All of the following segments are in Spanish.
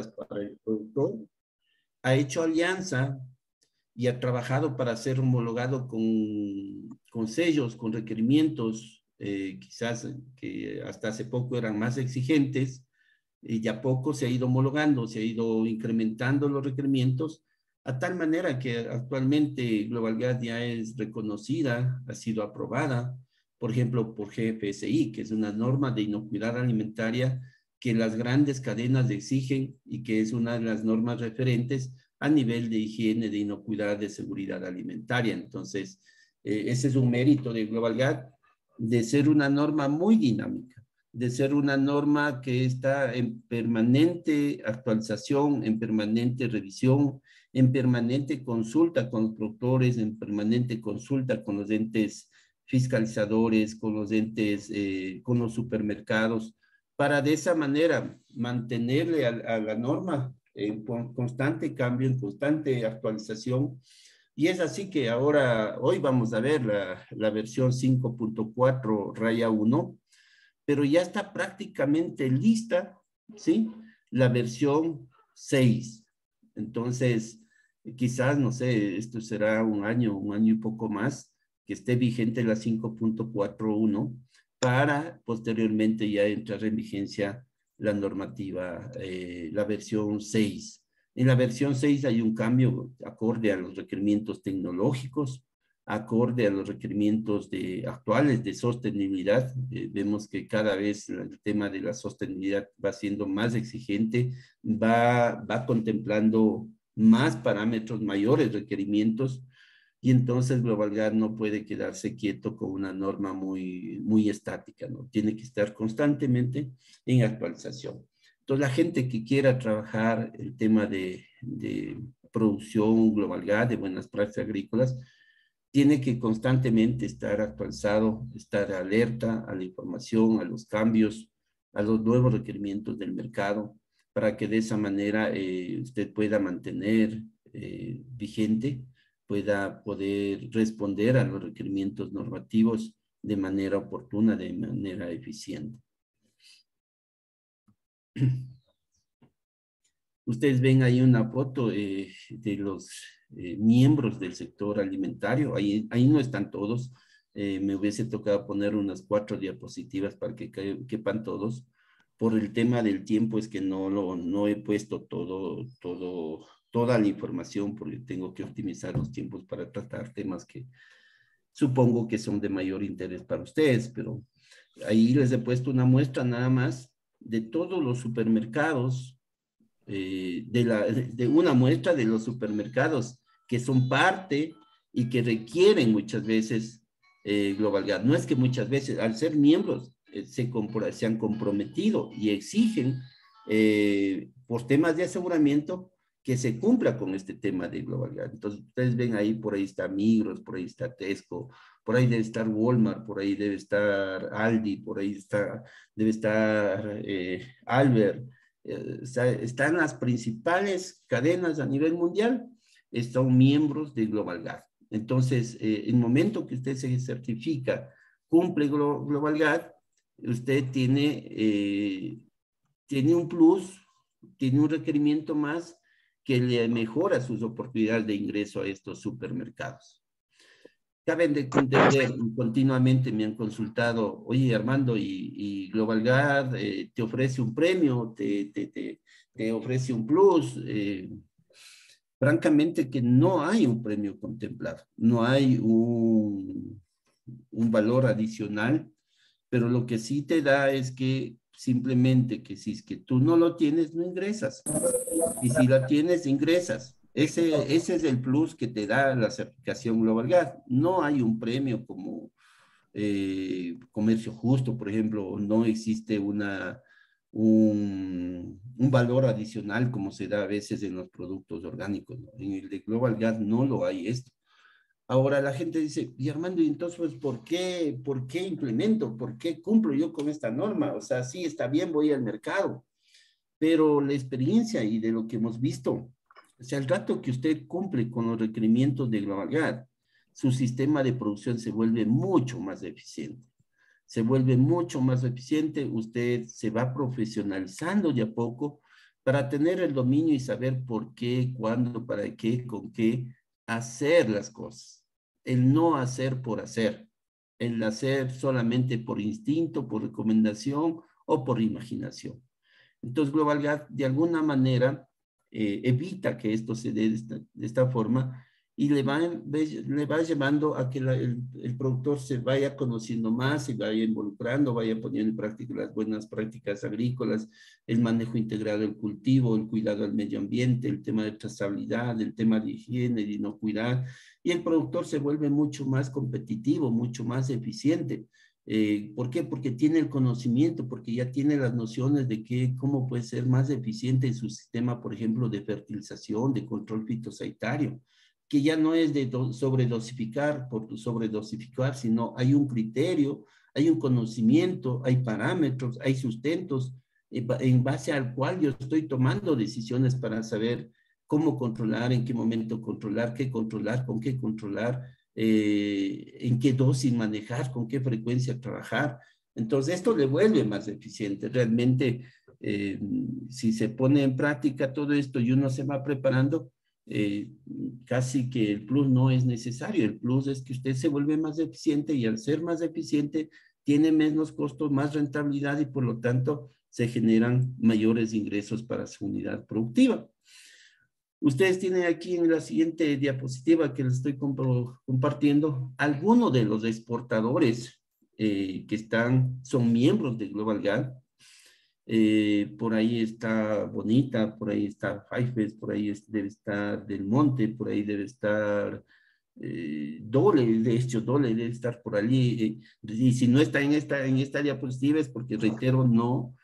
para el productor, ha hecho alianza y ha trabajado para ser homologado con sellos, con requerimientos, quizás que hasta hace poco eran más exigentes, y ya poco se ha ido homologando, se ha ido incrementando los requerimientos, a tal manera que actualmente Global Gas ya es reconocida, ha sido aprobada, por ejemplo, por GFSI, que es una norma de inocuidad alimentaria que las grandes cadenas exigen y que es una de las normas referentes a nivel de higiene, de inocuidad, de seguridad alimentaria. Entonces, ese es un mérito de Global Gas, de ser una norma muy dinámica, de ser una norma que está en permanente actualización, en permanente revisión, en permanente consulta con los productores, en permanente consulta con los entes fiscalizadores, con los entes, con los supermercados, para de esa manera mantenerle a la norma en constante cambio, en constante actualización. Y es así que ahora, hoy vamos a ver la versión 5.4 raya 1, pero ya está prácticamente lista, ¿sí? La versión 6. Entonces, quizás, no sé, esto será un año y poco más, que esté vigente la 5.41 para posteriormente ya entrar en vigencia la normativa, la versión 6. En la versión 6 hay un cambio acorde a los requerimientos tecnológicos, acorde a los requerimientos actuales de sostenibilidad. Vemos que cada vez el tema de la sostenibilidad va siendo más exigente, va contemplando más parámetros, mayores requerimientos, y entonces Global Gas no puede quedarse quieto con una norma muy estática, ¿no? Tiene que estar constantemente en actualización. Entonces, la gente que quiera trabajar el tema de producción Global Gas, de buenas prácticas agrícolas, tiene que constantemente estar actualizado, estar alerta a la información, a los cambios, a los nuevos requerimientos del mercado, para que de esa manera usted pueda mantener vigente, pueda poder responder a los requerimientos normativos de manera oportuna, de manera eficiente. Ustedes ven ahí una foto de los miembros del sector alimentario. Ahí no están todos. Me hubiese tocado poner unas 4 diapositivas para que quepan todos. Por el tema del tiempo es que no he puesto toda la información, porque tengo que optimizar los tiempos para tratar temas que supongo que son de mayor interés para ustedes, pero ahí les he puesto una muestra nada más de todos los supermercados, de una muestra de los supermercados que son parte y que requieren muchas veces Global Gas. No es que muchas veces, al ser miembros, se han comprometido y exigen por temas de aseguramiento que se cumpla con este tema de Global Gas. Entonces, ustedes ven ahí, por ahí está Migros, por ahí está Tesco, por ahí debe estar Walmart, por ahí debe estar Aldi, por ahí debe estar Albert. Están las principales cadenas a nivel mundial, son miembros de Global Gas. Entonces, el momento que usted se certifica, cumple Global Gas, usted tiene un plus, tiene un requerimiento más que le mejora sus oportunidades de ingreso a estos supermercados. Caben de entender, continuamente me han consultado, oye Armando, y Global Gas te ofrece un premio, te ofrece un plus. Francamente que no hay un premio contemplado, no hay un valor adicional, pero lo que sí te da es que simplemente que si es que tú no lo tienes, no ingresas. Y si la tienes, ingresas. Ese es el plus que te da la certificación Global Gas. No hay un premio como comercio justo, por ejemplo, no existe un valor adicional como se da a veces en los productos orgánicos, ¿no? En el de Global Gas no lo hay esto. Ahora la gente dice, y Armando, ¿y entonces pues, ¿por qué implemento? ¿Por qué cumplo yo con esta norma? O sea, sí, está bien, voy al mercado, pero la experiencia y de lo que hemos visto, o sea, el rato que usted cumple con los requerimientos de Global Gas, su sistema de producción se vuelve mucho más eficiente. Se vuelve mucho más eficiente, usted se va profesionalizando de a poco, para tener el dominio y saber por qué, cuándo, para qué, con qué, hacer las cosas. El no hacer por hacer. El hacer solamente por instinto, por recomendación o por imaginación. Entonces, Global Gap, de alguna manera, evita que esto se dé de esta forma y le va llevando a que el productor se vaya conociendo más, se vaya involucrando, vaya poniendo en práctica las buenas prácticas agrícolas, el manejo integrado del cultivo, el cuidado al medio ambiente, el tema de trazabilidad, el tema de higiene, de inocuidad, y el productor se vuelve mucho más competitivo, mucho más eficiente. ¿Por qué? Porque tiene el conocimiento, porque ya tiene las nociones de cómo puede ser más eficiente en su sistema, por ejemplo, de fertilización, de control fitosanitario, que ya no es de sobredosificar por sobredosificar, sino hay un criterio, hay un conocimiento, hay parámetros, hay sustentos en base al cual yo estoy tomando decisiones para saber cómo controlar, en qué momento controlar, qué controlar, con qué controlar, en qué dosis manejar, con qué frecuencia trabajar. Entonces, esto le vuelve más eficiente. Realmente, si se pone en práctica todo esto y uno se va preparando, casi que el plus no es necesario. El plus es que usted se vuelve más eficiente y al ser más eficiente, tiene menos costos, más rentabilidad y por lo tanto se generan mayores ingresos para su unidad productiva. Ustedes tienen aquí en la siguiente diapositiva que les estoy compartiendo algunos de los exportadores que son miembros de Global Gap. Por ahí está Bonita, por ahí está Faifes, por ahí debe estar Del Monte, por ahí debe estar Dole, de hecho Dole debe estar por allí. Y si no está en esta diapositiva es porque, reitero, no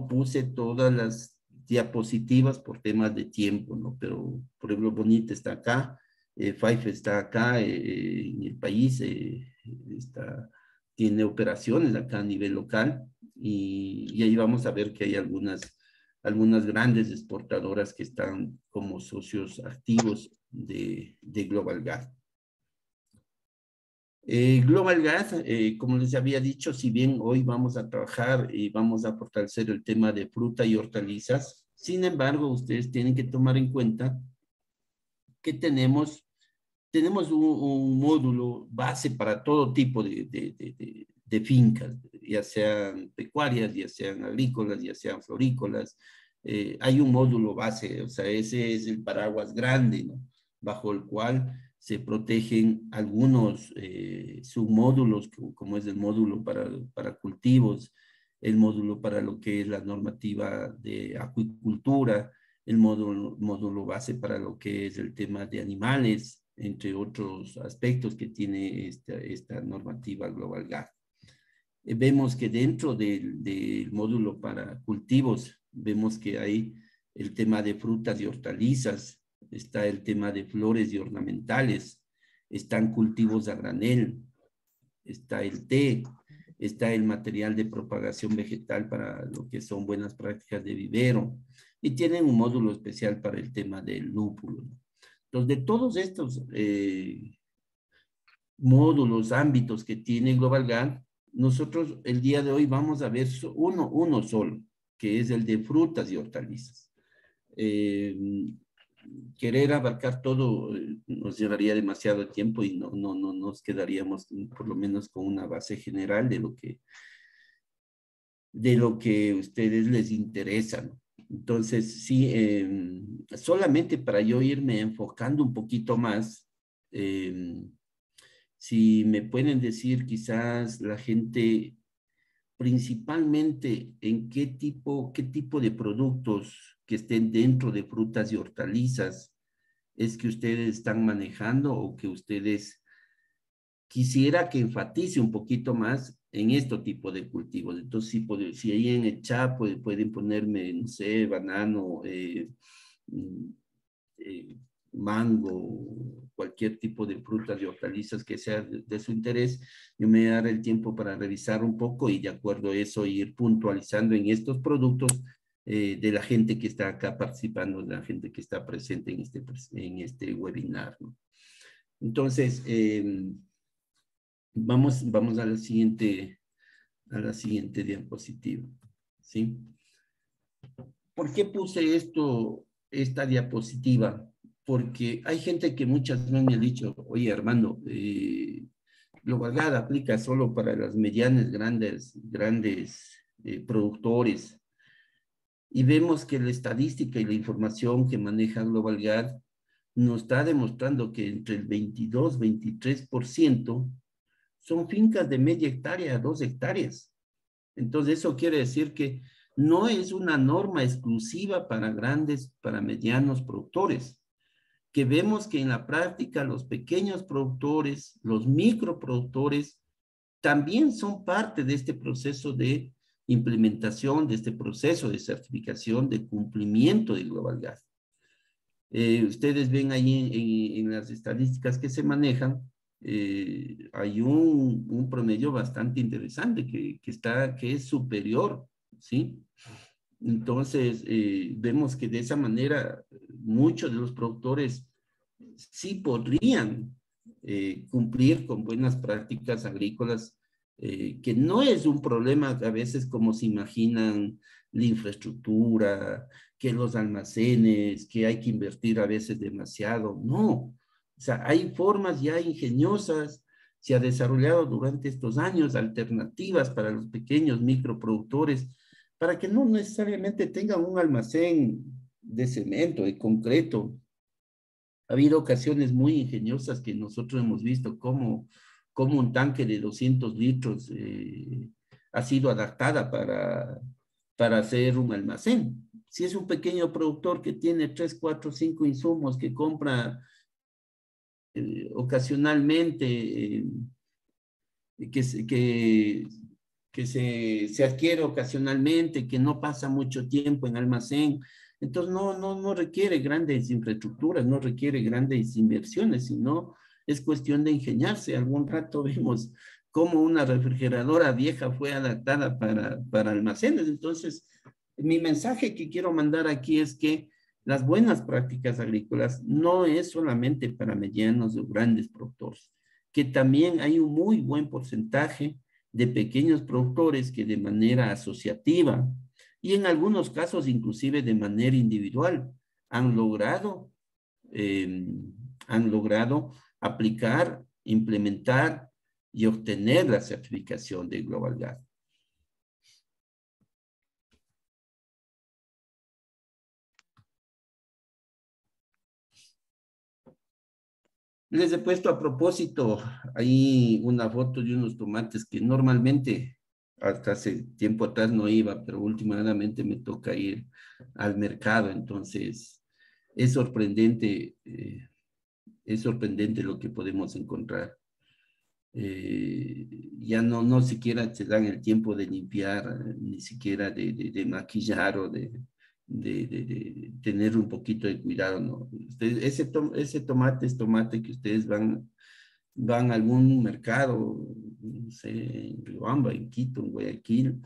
puse todas las diapositivas por temas de tiempo, ¿no? Pero, por ejemplo, Bonita está acá, Fife está acá en el país, tiene operaciones acá a nivel local y ahí vamos a ver que hay algunas grandes exportadoras que están como socios activos de Global Gas. Global Gas, como les había dicho, si bien hoy vamos a trabajar y vamos a fortalecer el tema de fruta y hortalizas, sin embargo, ustedes tienen que tomar en cuenta que tenemos un módulo base para todo tipo de fincas, ya sean pecuarias, ya sean agrícolas, ya sean florícolas. Hay un módulo base, o sea, ese es el paraguas grande, ¿no? Bajo el cual se protegen algunos submódulos, como es el módulo para cultivos, el módulo para lo que es la normativa de acuicultura, el módulo base para lo que es el tema de animales, entre otros aspectos que tiene esta normativa Global Gap. Vemos que dentro del módulo para cultivos, vemos que hay el tema de frutas y hortalizas, está el tema de flores y ornamentales, están cultivos a granel, está el té, está el material de propagación vegetal para lo que son buenas prácticas de vivero, y tienen un módulo especial para el tema del lúpulo. Entonces, de todos estos módulos, ámbitos que tiene Global Gap, nosotros el día de hoy vamos a ver uno solo, que es el de frutas y hortalizas. Querer abarcar todo nos llevaría demasiado tiempo y no nos quedaríamos por lo menos con una base general de lo que a ustedes les interesa, ¿no? Entonces, sí, solamente para yo irme enfocando un poquito más, si me pueden decir quizás la gente principalmente en qué tipo de productos que estén dentro de frutas y hortalizas es que ustedes están manejando o que ustedes quisiera que enfatice un poquito más en este tipo de cultivos. Entonces, si ahí en el chat pueden ponerme, no sé, banano, eh, mango, cualquier tipo de frutas y hortalizas que sea de su interés, yo me daré el tiempo para revisar un poco y de acuerdo a eso ir puntualizando en estos productos de la gente que está acá participando, de la gente que está presente en este webinar, ¿no? Entonces, vamos a la siguiente diapositiva, ¿sí? ¿Por qué puse esta diapositiva? Porque hay gente que muchas veces me ha dicho, oye, Armando, Globalgad aplica solo para las medianas, grandes productores. Y vemos que la estadística y la información que maneja Globalgad nos está demostrando que entre el 22-23% son fincas de media hectárea a 2 hectáreas. Entonces, eso quiere decir que no es una norma exclusiva para medianos productores, que vemos que en la práctica los pequeños productores, los microproductores, también son parte de este proceso de implementación, de este proceso de certificación, de cumplimiento de Globalgad. Ustedes ven ahí en las estadísticas que se manejan, hay un promedio bastante interesante que es superior, ¿sí? Entonces, vemos que de esa manera muchos de los productores sí podrían cumplir con buenas prácticas agrícolas, que no es un problema a veces como se imaginan, la infraestructura, que los almacenes, que hay que invertir a veces demasiado. No, o sea, hay formas ya ingeniosas, se ha desarrollado durante estos años alternativas para los pequeños microproductores, para que no necesariamente tengan un almacén de cemento, de concreto. Ha habido ocasiones muy ingeniosas que nosotros hemos visto como un tanque de 200 litros ha sido adaptada para hacer un almacén. Si es un pequeño productor que tiene 3, 4, 5 insumos que compra ocasionalmente, que se adquiere ocasionalmente, que no pasa mucho tiempo en almacén, entonces no requiere grandes infraestructuras, no requiere grandes inversiones, sino es cuestión de ingeniarse. Algún rato vimos cómo una refrigeradora vieja fue adaptada para almacenes. Entonces, mi mensaje que quiero mandar aquí es que las buenas prácticas agrícolas no es solamente para medianos o grandes productores, que también hay un muy buen porcentaje de pequeños productores que de manera asociativa y en algunos casos inclusive de manera individual han logrado, eh, han logrado aplicar, implementar y obtener la certificación de Globalgad. Les he puesto a propósito ahí una foto de unos tomates que normalmente hasta hace tiempo atrás no iba, pero últimamente me toca ir al mercado. Entonces, es sorprendente lo que podemos encontrar. Ya no siquiera se dan el tiempo de limpiar, ni siquiera de maquillar o de tener un poquito de cuidado, ¿no? Ese tomate es tomate que ustedes van a algún mercado, no sé, en Riobamba, en Quito, en Guayaquil,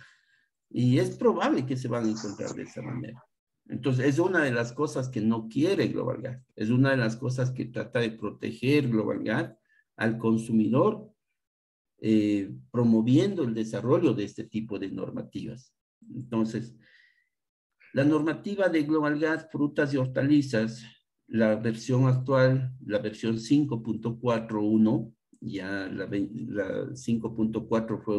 y es probable que se van a encontrar de esa manera. Entonces, es una de las cosas que no quiere Globalgad, es una de las cosas que trata de proteger Globalgad al consumidor, promoviendo el desarrollo de este tipo de normativas. Entonces, la normativa de Globalgad, frutas y hortalizas, la versión actual, la versión 5.41, ya la 5.4 fue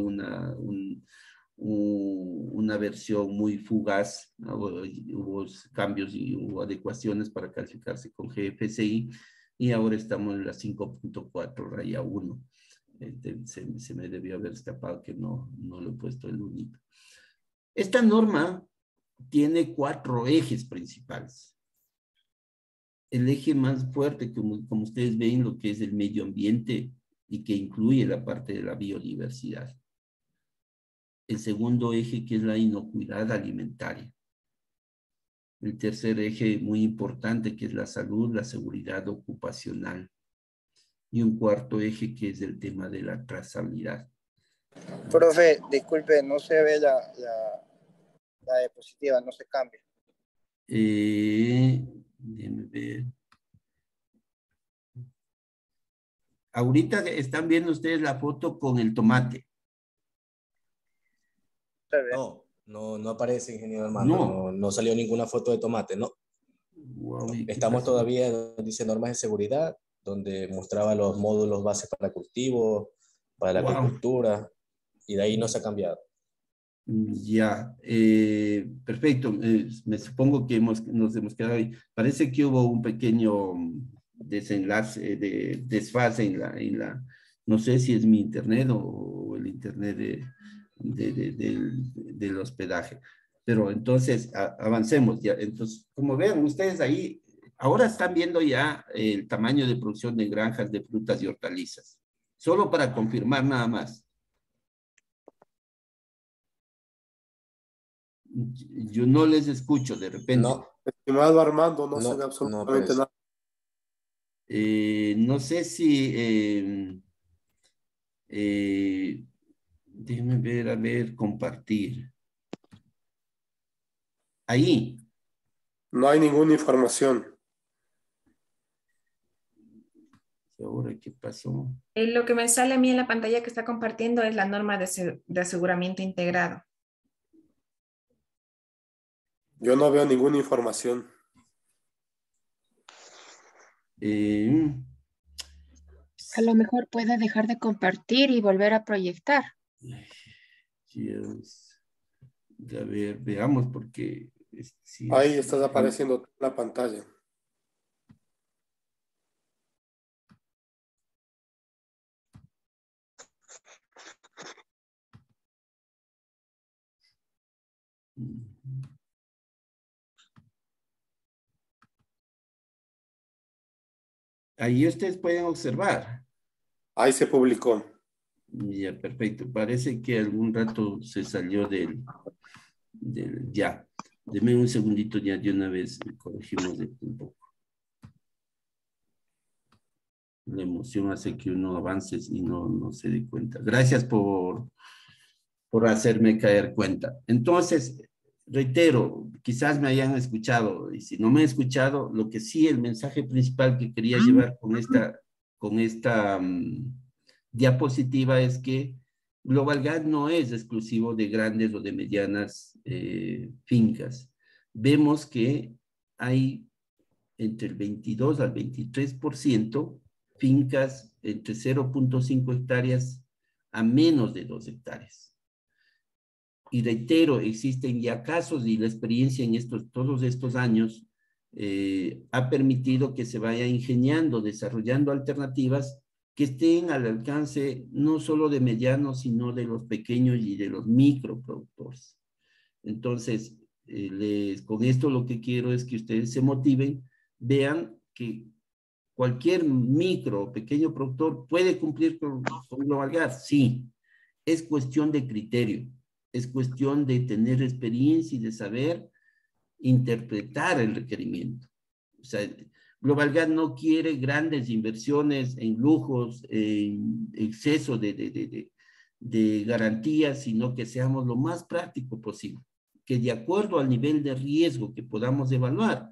una versión muy fugaz, ¿no? Hubo cambios y hubo adecuaciones para calificarse con GFCI, y ahora estamos en la 5.4 raya 1. Se me debió haber escapado que no lo he puesto el único. Esta norma tiene 4 ejes principales. El eje más fuerte, como ustedes ven, lo que es el medio ambiente y que incluye la parte de la biodiversidad. El segundo eje, que es la inocuidad alimentaria. El tercer eje muy importante, que es la salud, la seguridad ocupacional. Y un cuarto eje, que es el tema de la trazabilidad. Profe, disculpe, no se ve la diapositiva, no se cambia. Déjenme ver. Ahorita están viendo ustedes la foto con el tomate. No, No, no aparece, ingeniero Armando. No. No, no salió ninguna foto de tomate, no. Wow, ¿y qué Estamos pasó? todavía, dice normas de seguridad, donde mostraba los módulos base para cultivo, para la Wow. agricultura, y de ahí no se ha cambiado. Ya, perfecto. Me supongo que nos hemos quedado ahí. Parece que hubo un pequeño desenlace, desfase no sé si es mi internet o el internet del hospedaje. Pero entonces, avancemos ya. Entonces, como ven ustedes ahí, ahora están viendo ya el tamaño de producción de granjas de frutas y hortalizas. Solo para confirmar nada más. Yo no les escucho de repente. No, Estimado Armando, no se ve no absolutamente aparece. nada. No sé si, déjenme ver, a ver, compartir. Ahí, No hay ninguna información. ahora, ¿qué pasó? Lo que me sale a mí en la pantalla que está compartiendo es la norma de aseguramiento integrado. Yo no veo ninguna información. Eh, A lo mejor puede dejar de compartir y volver a proyectar. Dios. A ver, veamos porque sí Ahí estás apareciendo en la pantalla. Ahí ustedes pueden observar. Ahí se publicó. Ya, perfecto. Parece que algún rato se salió ya. Deme un segundito ya de una vez corregimos un poco. La emoción hace que uno avance y no se dé cuenta. Gracias por hacerme caer cuenta. Entonces, reitero, quizás me hayan escuchado, y si no me han escuchado, lo que sí, el mensaje principal que quería llevar con esta diapositiva es que GlobalGas no es exclusivo de grandes o de medianas fincas. Vemos que hay entre el 22 al 23% fincas entre 0.5 hectáreas a menos de 2 hectáreas. Y reitero, existen ya casos y la experiencia en todos estos años ha permitido que se vaya ingeniando, desarrollando alternativas que estén al alcance no solo de medianos, sino de los pequeños y de los microproductores. Entonces, con esto lo que quiero es que ustedes se motiven, vean que cualquier micro o pequeño productor puede cumplir con GlobalGas, sí. Es cuestión de criterio, es cuestión de tener experiencia y de saber interpretar el requerimiento. O sea, GlobalGas no quiere grandes inversiones en lujos, en exceso de garantías, sino que seamos lo más práctico posible. Que de acuerdo al nivel de riesgo que podamos evaluar,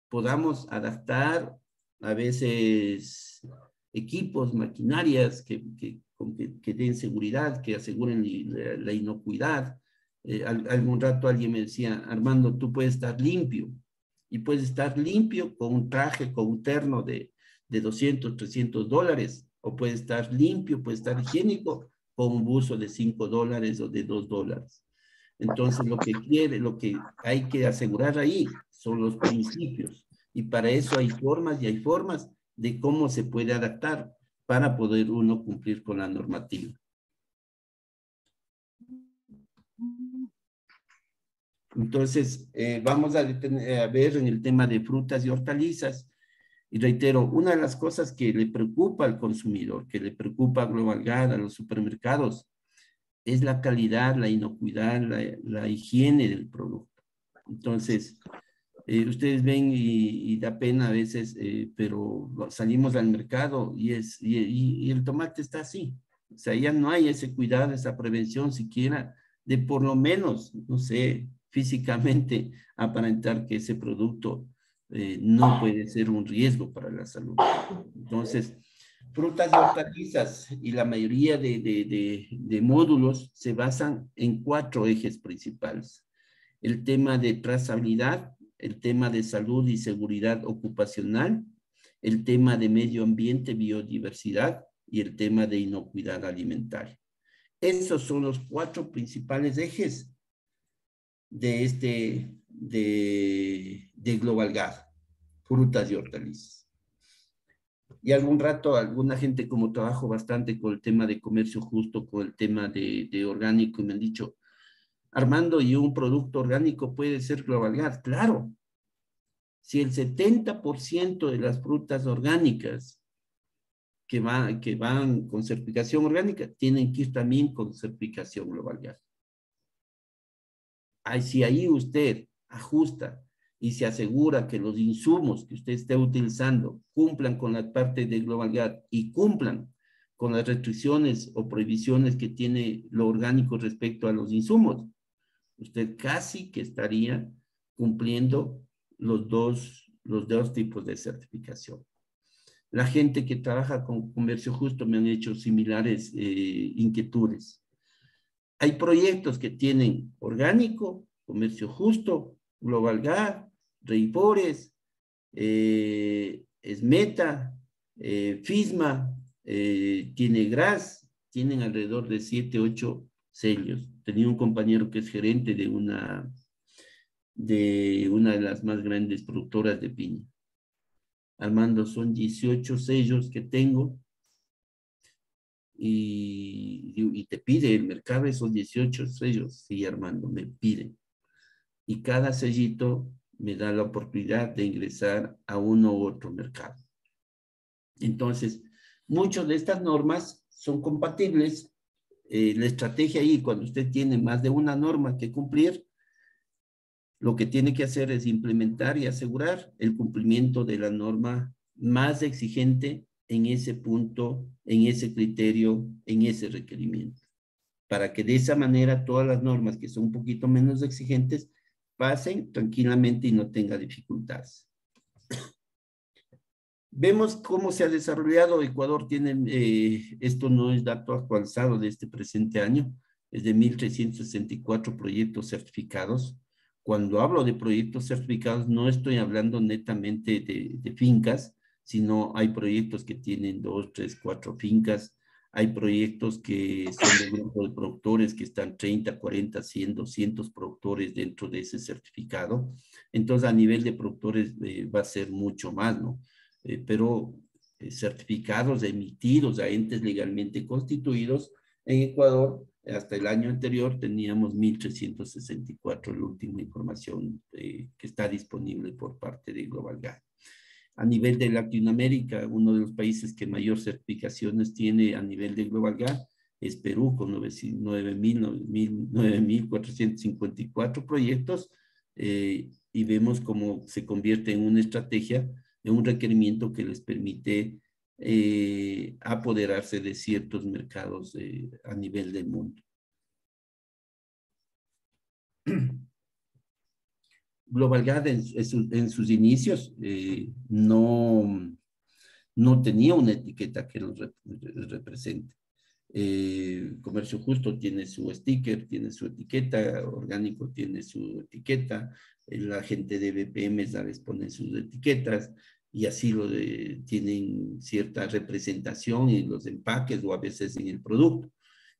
podamos adaptar a veces equipos, maquinarias que den seguridad, que aseguren la inocuidad. Algún rato alguien me decía, Armando, tú puedes estar limpio, y puedes estar limpio con un traje, con un terno de $200, $300, o puedes estar limpio, puedes estar higiénico con un buzo de $5 o de $2. Entonces, lo que hay que asegurar ahí son los principios. Y para eso hay formas y hay formas de cómo se puede adaptar para poder uno cumplir con la normativa. Entonces, vamos a ver en el tema de frutas y hortalizas. Y reitero, una de las cosas que le preocupa al consumidor, que le preocupa a GlobalGas, a los supermercados, es la calidad, la inocuidad, la higiene del producto. Entonces, ustedes ven y da pena a veces, pero salimos al mercado y el tomate está así. O sea, ya no hay ese cuidado, esa prevención siquiera de por lo menos, no sé, físicamente aparentar que ese producto no puede ser un riesgo para la salud. Entonces, Frutas y hortalizas y la mayoría de módulos se basan en 4 ejes principales. El tema de trazabilidad, el tema de salud y seguridad ocupacional, el tema de medio ambiente, biodiversidad y el tema de inocuidad alimentaria. Esos son los 4 principales ejes de Global Gas, frutas y hortalizas. Y algún rato, alguna gente, como trabajo bastante con el tema de comercio justo, con el tema de orgánico, y me han dicho, Armando, ¿y un producto orgánico puede ser Global Gas? Claro. Si el 70% de las frutas orgánicas que van con certificación orgánica, tienen que ir también con certificación Global Gas. Si ahí usted ajusta y se asegura que los insumos que usted esté utilizando cumplan con la parte de Global Gas y cumplan con las restricciones o prohibiciones que tiene lo orgánico respecto a los insumos, usted casi que estaría cumpliendo los dos tipos de certificación. La gente que trabaja con comercio justo me han hecho similares inquietudes. Hay proyectos que tienen orgánico, comercio justo, Global Gas, Reipores, Esmeta, FISMA, tiene GRAS, tienen alrededor de 7, 8 sellos. Tenía un compañero que es gerente de una de las más grandes productoras de piña. Armando, son 18 sellos que tengo y te pide el mercado esos 18 sellos. Sí, Armando, me pide. Y cada sellito me da la oportunidad de ingresar a uno u otro mercado. Entonces, muchas de estas normas son compatibles. La estrategia ahí, cuando usted tiene más de una norma que cumplir, lo que tiene que hacer es implementar y asegurar el cumplimiento de la norma más exigente en ese punto, en ese criterio, en ese requerimiento. Para que de esa manera todas las normas que son un poquito menos exigentes pasen tranquilamente y no tenga dificultades. Vemos cómo se ha desarrollado. Ecuador tiene, esto no es dato actualizado de este presente año, es de 1.364 proyectos certificados. Cuando hablo de proyectos certificados, no estoy hablando netamente de fincas, sino hay proyectos que tienen 2, 3, 4 fincas. Hay proyectos que son de grupo de productores que están 30, 40, 100, 200 productores dentro de ese certificado. Entonces, a nivel de productores va a ser mucho más, ¿no? Pero certificados emitidos a entes legalmente constituidos en Ecuador, hasta el año anterior teníamos 1.364, la última información que está disponible por parte de Global Gas. A nivel de Latinoamérica, uno de los países que mayor certificaciones tiene a nivel de Global Gas es Perú, con 9.454 proyectos, y vemos cómo se convierte en una estrategia, en un requerimiento que les permite apoderarse de ciertos mercados a nivel del mundo. Global Gas en sus inicios no tenía una etiqueta que los represente. Comercio Justo tiene su sticker, tiene su etiqueta, Orgánico tiene su etiqueta, la gente de BPM les pone sus etiquetas y así tienen cierta representación en los empaques o a veces en el producto.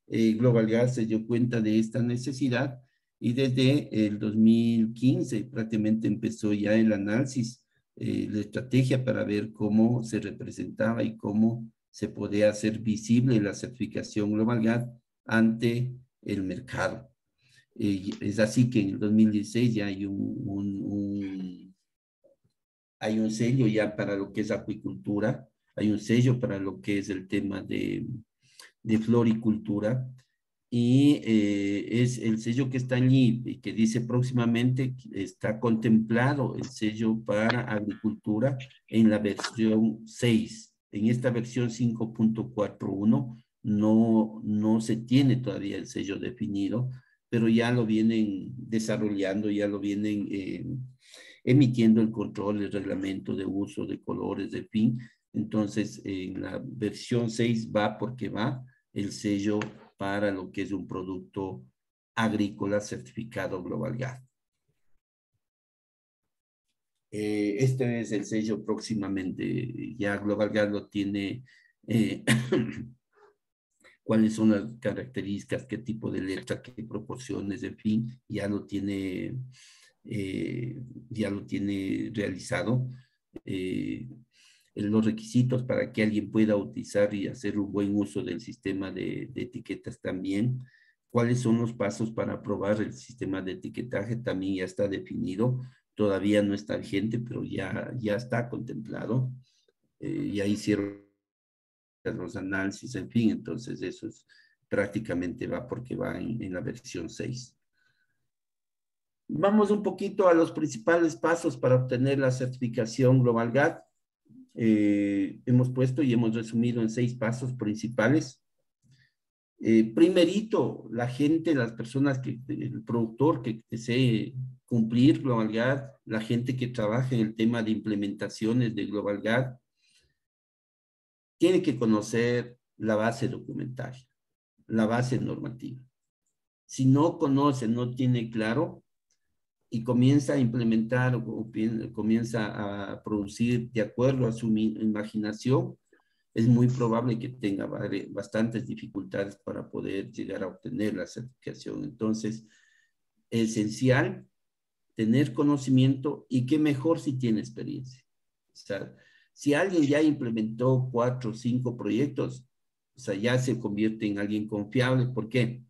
Global Gas se dio cuenta de esta necesidad y desde el 2015 prácticamente empezó ya el análisis, la estrategia para ver cómo se representaba y cómo se podía hacer visible la certificación Global Gas ante el mercado. Es así que en el 2016 ya hay hay un sello ya para lo que es acuicultura, hay un sello para lo que es el tema de floricultura, y es el sello que está allí y que dice próximamente está contemplado el sello para agricultura en la versión 6. En esta versión 5.41 no se tiene todavía el sello definido, pero ya lo vienen desarrollando, ya lo vienen emitiendo el control, el reglamento de uso de colores, de fin, Entonces, en la versión 6 va porque va el sello para lo que es un producto agrícola certificado Global GAP. Este es el sello próximamente, ya Global GAP lo tiene, cuáles son las características, qué tipo de letra, qué proporciones, en fin, ya lo tiene realizado. Los requisitos para que alguien pueda utilizar y hacer un buen uso del sistema de etiquetas también. ¿Cuáles son los pasos para aprobar el sistema de etiquetaje? También ya está definido. Todavía no está vigente, pero ya está contemplado. Ya hicieron los análisis, en fin. Entonces, eso es, prácticamente va porque va en la versión 6. Vamos un poquito a los principales pasos para obtener la certificación Global GAP. Hemos puesto y hemos resumido en 6 pasos principales. Primerito, la gente, las personas, el productor que desee cumplir Global GAP, la gente que trabaja en el tema de implementaciones de Global GAP, tiene que conocer la base documentaria, la base normativa. Si no conoce, no tiene claro, y comienza a implementar o comienza a producir de acuerdo a su imaginación, es muy probable que tenga bastantes dificultades para poder llegar a obtener la certificación. Entonces, es esencial tener conocimiento, y qué mejor si tiene experiencia. O sea, si alguien ya implementó 4 o 5 proyectos, o sea, ya se convierte en alguien confiable. ¿Por qué?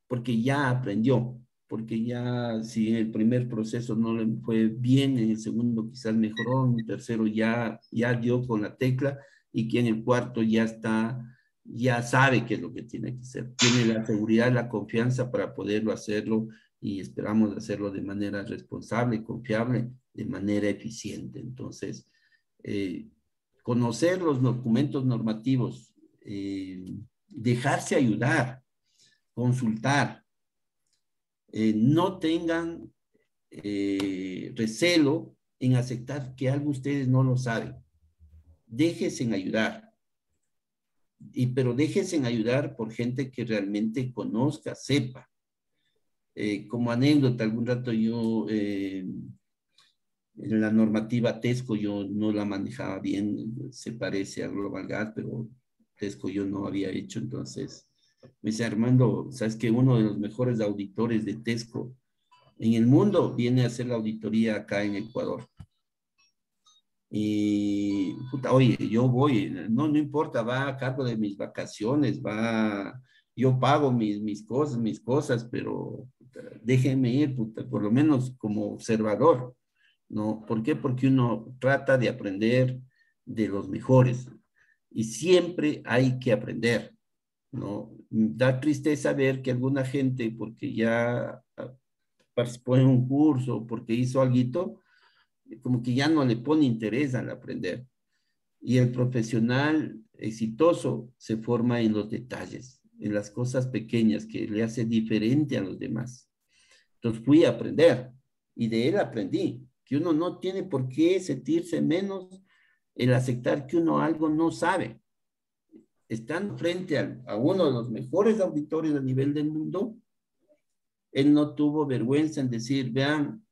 Porque ya aprendió. Porque ya si en el primer proceso no le fue bien, en el segundo quizás mejoró, en el tercero ya dio con la tecla, y que en el cuarto ya sabe qué es lo que tiene que hacer. Tiene la seguridad, la confianza para poderlo hacerlo, y esperamos hacerlo de manera responsable, confiable, de manera eficiente. Entonces, conocer los documentos normativos, dejarse ayudar, consultar. No tengan recelo en aceptar que algo ustedes no lo saben. Déjense en ayudar. Pero déjense en ayudar por gente que realmente conozca, sepa. Como anécdota, algún rato yo, en la normativa TESCO, yo no la manejaba bien, se parece a Global GAP, pero TESCO yo no había hecho. Entonces me dice: Armando, ¿sabes que uno de los mejores auditores de TESCO en el mundo viene a hacer la auditoría acá en Ecuador? Y, puta, oye, yo voy, no importa, va a cargo de mis vacaciones, yo pago mis cosas, pero puta, déjenme ir, puta, por lo menos como observador, ¿no? ¿Por qué? Porque uno trata de aprender de los mejores, y siempre hay que aprender, ¿no? Da tristeza ver que alguna gente, porque ya participó en un curso, porque hizo algo, como que ya no le pone interés al aprender. Y el profesional exitoso se forma en los detalles, en las cosas pequeñas que le hace diferente a los demás. Entonces fui a aprender, y de él aprendí que uno no tiene por qué sentirse menos el aceptar que uno algo no sabe. Estando frente a uno de los mejores auditores a nivel del mundo, él no tuvo vergüenza en decir: vean,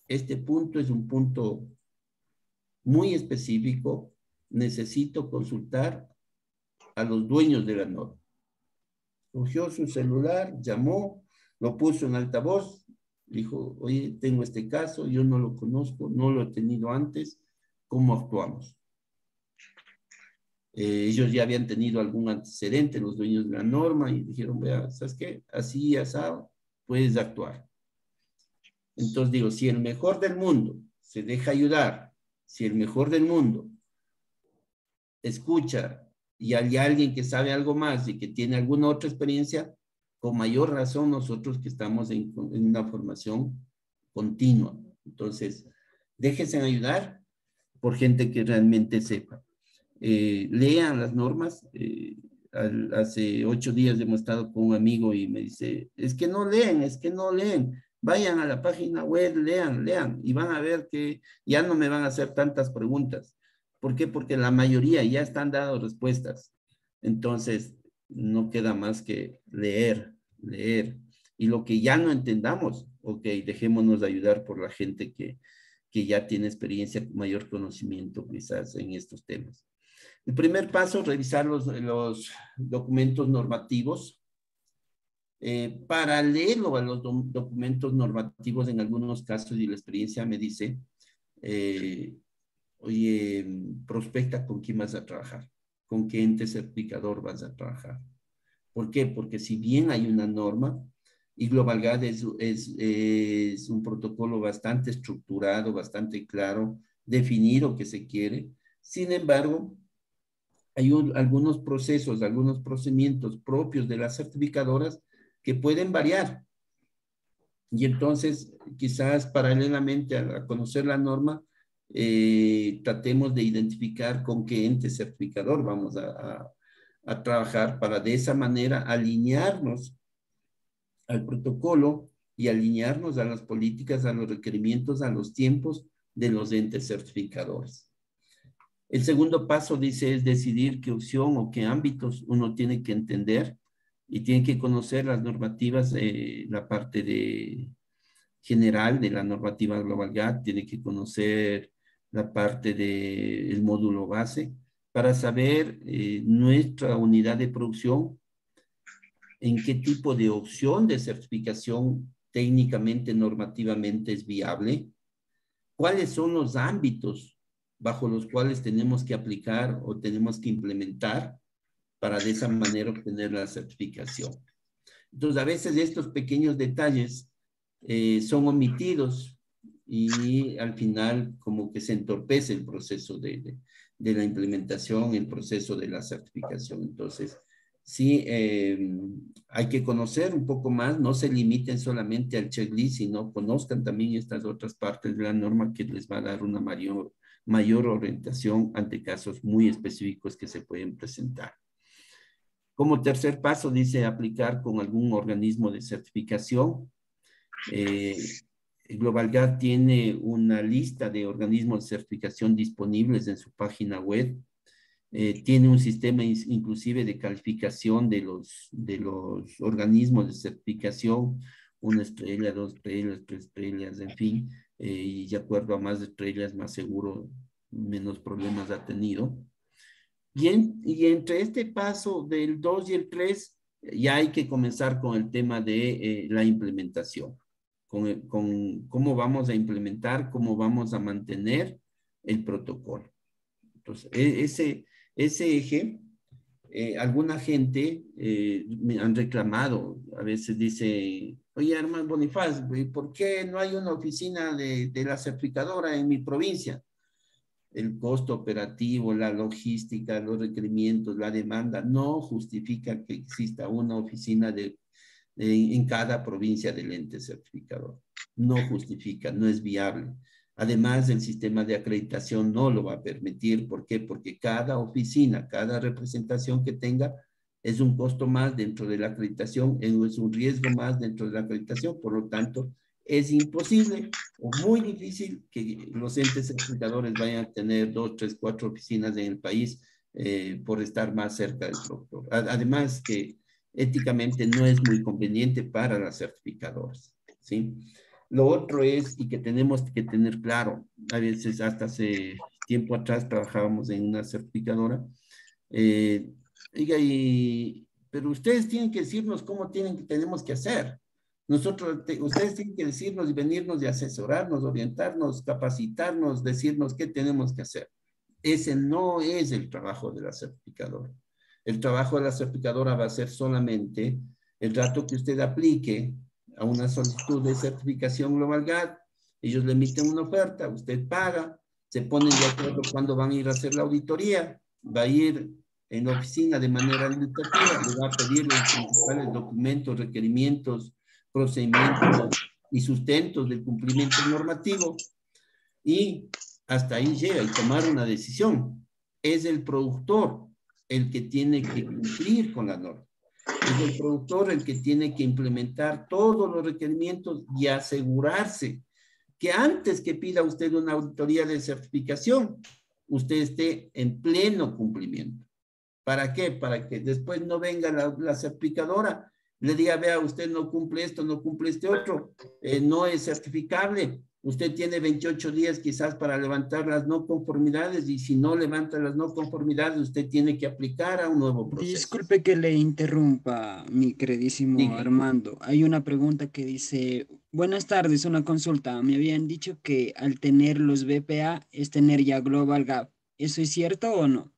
este punto es un punto muy específico, necesito consultar a los dueños de la norma. Cogió su celular, llamó, lo puso en altavoz, dijo: oye, tengo este caso, yo no lo conozco, no lo he tenido antes, ¿cómo actuamos? Ellos ya habían tenido algún antecedente, los dueños de la norma, y dijeron: vea, ¿sabes qué? Así, asado, puedes actuar. Entonces digo, si el mejor del mundo se deja ayudar, si el mejor del mundo escucha, y hay alguien que sabe algo más y que tiene alguna otra experiencia, con mayor razón nosotros que estamos en una formación continua. Entonces, déjense ayudar por gente que realmente sepa. Lean las normas. Hace 8 días hemos estado con un amigo y me dice: es que no leen. Vayan a la página web, lean, y van a ver que ya no me van a hacer tantas preguntas, ¿Por qué? Porque la mayoría ya están dando respuestas. Entonces, no queda más que leer. Y lo que ya no entendamos, ok, dejémonos ayudar por la gente que ya tiene experiencia, mayor conocimiento quizás en estos temas. El primer paso, revisar los documentos normativos. Paralelo a los documentos normativos, en algunos casos, y la experiencia me dice, oye, prospecta con quién vas a trabajar, con qué ente certificador vas a trabajar. ¿Por qué? Porque si bien hay una norma, y GlobalGAD es un protocolo bastante estructurado, bastante claro, definido que se quiere. Sin embargo, hay algunos procesos, algunos procedimientos propios de las certificadoras que pueden variar. Y entonces, quizás paralelamente a conocer la norma, tratemos de identificar con qué ente certificador vamos a trabajar para de esa manera alinearnos al protocolo y alinearnos a las políticas, a los requerimientos, a los tiempos de los entes certificadores. El segundo paso, dice, es decidir qué opción o qué ámbitos uno tiene que entender y tiene que conocer las normativas, la parte general de la normativa GlobalGAD, tiene que conocer la parte del módulo base para saber nuestra unidad de producción, en qué tipo de opción de certificación técnicamente, normativamente es viable, cuáles son los ámbitos bajo los cuales tenemos que aplicar o tenemos que implementar para de esa manera obtener la certificación. Entonces, a veces estos pequeños detalles son omitidos y al final como que se entorpece el proceso de la implementación, el proceso de la certificación. Entonces, sí, hay que conocer un poco más, no se limiten solamente al checklist, sino conozcan también estas otras partes de la norma que les va a dar una mayor orientación ante casos muy específicos que se pueden presentar. Como tercer paso, dice aplicar con algún organismo de certificación. GlobalGAD tiene una lista de organismos de certificación disponibles en su página web. Tiene un sistema inclusive de calificación de los organismos de certificación, 1 estrella, 2 estrellas, 3 estrellas, en fin, y de acuerdo a más estrellas, más seguro, menos problemas ha tenido. Y entre este paso del 2 y el 3, ya hay que comenzar con el tema de la implementación, con cómo vamos a implementar, cómo vamos a mantener el protocolo. Entonces, ese eje, alguna gente me han reclamado, a veces dice, oye, hermano Bonifaz, ¿por qué no hay una oficina de la certificadora en mi provincia? El costo operativo, la logística, los requerimientos, la demanda, no justifica que exista una oficina en cada provincia del ente certificador. No justifica, no es viable. Además, el sistema de acreditación no lo va a permitir. ¿Por qué? Porque cada oficina, cada representación que tenga es un costo más dentro de la acreditación, es un riesgo más dentro de la acreditación. Por lo tanto, es imposible o muy difícil que los entes certificadores vayan a tener 2, 3, 4 oficinas en el país por estar más cerca del productor. Además que éticamente no es muy conveniente para las certificadoras, ¿sí? Lo otro es, y que tenemos que tener claro, a veces hasta hace tiempo atrás trabajábamos en una certificadora, pero ustedes tienen que decirnos cómo tenemos que hacer. Ustedes tienen que decirnos y venirnos y asesorarnos, orientarnos, capacitarnos, decirnos qué tenemos que hacer. Ese no es el trabajo de la certificadora. El trabajo de la certificadora va a ser solamente el rato que usted aplique a una solicitud de certificación GlobalGAD, ellos le emiten una oferta, usted paga, se ponen de acuerdo cuándo van a ir a hacer la auditoría, va a ir en la oficina de manera administrativa, le va a pedir los principales documentos, requerimientos, procedimientos y sustentos del cumplimiento normativo y hasta ahí llega y tomar una decisión. Es el productor el que tiene que cumplir con la norma. Es el productor el que tiene que implementar todos los requerimientos y asegurarse que antes que pida usted una auditoría de certificación, usted esté en pleno cumplimiento. ¿Para qué? Para que después no venga la certificadora, le diga, vea, usted no cumple esto, no cumple este otro, no es certificable. Usted tiene 28 días quizás para levantar las no conformidades y si no levanta las no conformidades, usted tiene que aplicar a un nuevo proceso. Disculpe que le interrumpa, mi queridísimo Diga. Armando. Hay una pregunta que dice, buenas tardes, una consulta. Me habían dicho que al tener los BPA es tener ya Global Gap. ¿Eso es cierto o no?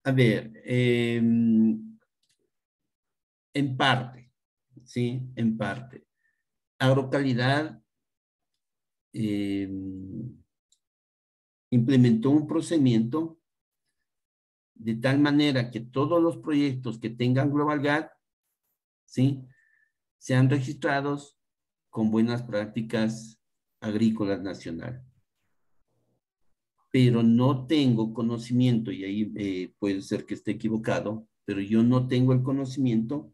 A ver, en parte, ¿sí? En parte. Agrocalidad implementó un procedimiento de tal manera que todos los proyectos que tengan Global Gap, ¿sí? Sean registrados con buenas prácticas agrícolas nacionales. Pero no tengo conocimiento, y ahí puede ser que esté equivocado, pero yo no tengo el conocimiento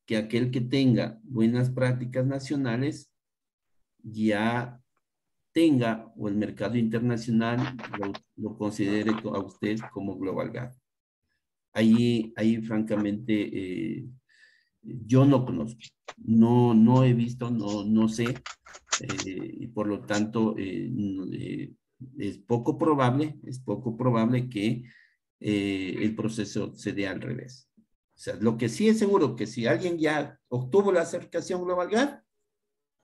que aquel que tenga buenas prácticas nacionales ya tenga o el mercado internacional lo considere a usted como Global Gap. Ahí francamente, yo no conozco, no he visto, no sé, y por lo tanto, es poco probable que el proceso se dé al revés. O sea, lo que sí es seguro que si alguien ya obtuvo la certificación Global Gap,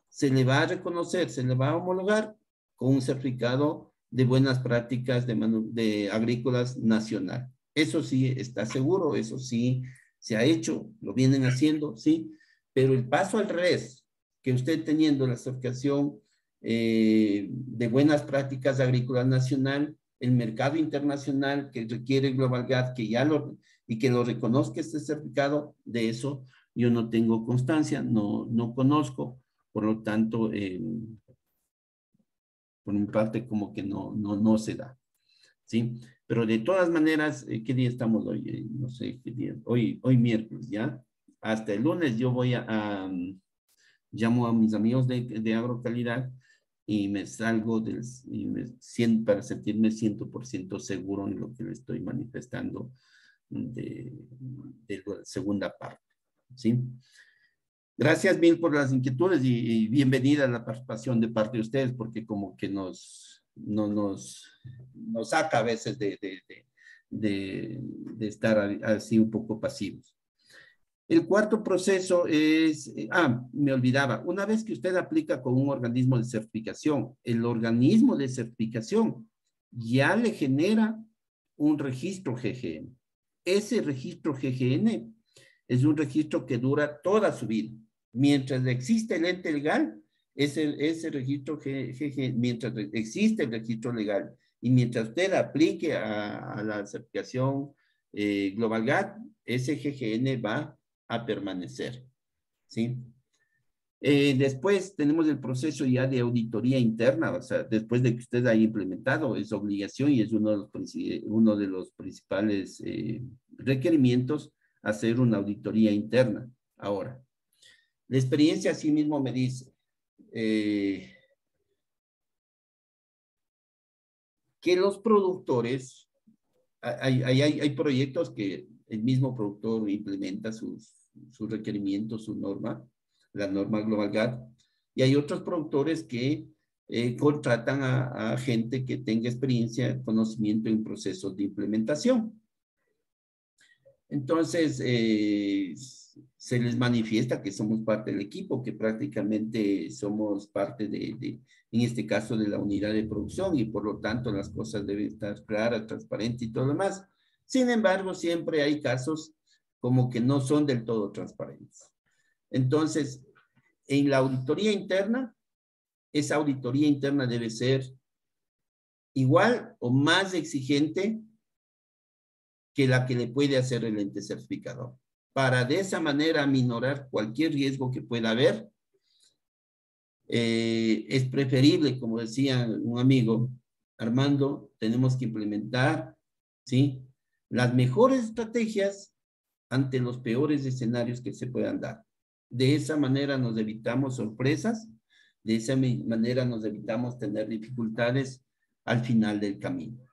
se le va a reconocer, se le va a homologar con un certificado de buenas prácticas de agrícolas nacional. Eso sí está seguro, eso sí se ha hecho, lo vienen haciendo, sí, pero el paso al revés, que usted teniendo la certificación de buenas prácticas agrícolas nacional, el mercado internacional que requiere Global Gap, y que lo reconozca este certificado, de eso yo no tengo constancia, no conozco, por lo tanto, por mi parte como que no se da, ¿sí? Pero de todas maneras, ¿qué día estamos hoy? No sé qué día, hoy miércoles, ¿ya? Hasta el lunes yo voy llamo a mis amigos de Agrocalidad y me salgo para sentirme 100% seguro en lo que le estoy manifestando de la segunda parte, ¿sí? Gracias mil por las inquietudes y bienvenida a la participación de parte de ustedes, porque como que nos saca a veces de estar así un poco pasivos. El cuarto proceso es, me olvidaba, una vez que usted aplica con un organismo de certificación, el organismo de certificación ya le genera un registro GGN. Ese registro GGN es un registro que dura toda su vida. Mientras existe el ente legal, ese registro GGN, mientras existe el registro legal y mientras usted aplique a la certificación Global Gap, ese GGN va a permanecer, ¿sí? Después tenemos el proceso ya de auditoría interna, o sea, después de que usted haya implementado, es obligación y es uno de los principales requerimientos, hacer una auditoría interna. Ahora, la experiencia así mismo me dice que los productores, hay proyectos que el mismo productor implementa sus requerimientos, su norma, la norma Global Gap, y hay otros productores que contratan a gente que tenga experiencia, conocimiento en procesos de implementación. Entonces, se les manifiesta que somos parte del equipo, que prácticamente somos parte en este caso, de la unidad de producción y por lo tanto las cosas deben estar claras, transparentes y todo lo demás. Sin embargo, siempre hay casos como que no son del todo transparentes. Entonces, en la auditoría interna, esa auditoría interna debe ser igual o más exigente que la que le puede hacer el ente certificador, para de esa manera aminorar cualquier riesgo que pueda haber. Es preferible, como decía un amigo, Armando, tenemos que implementar, ¿sí?, las mejores estrategias ante los peores escenarios que se puedan dar. De esa manera nos evitamos sorpresas De esa manera nos evitamos tener dificultades al final del camino.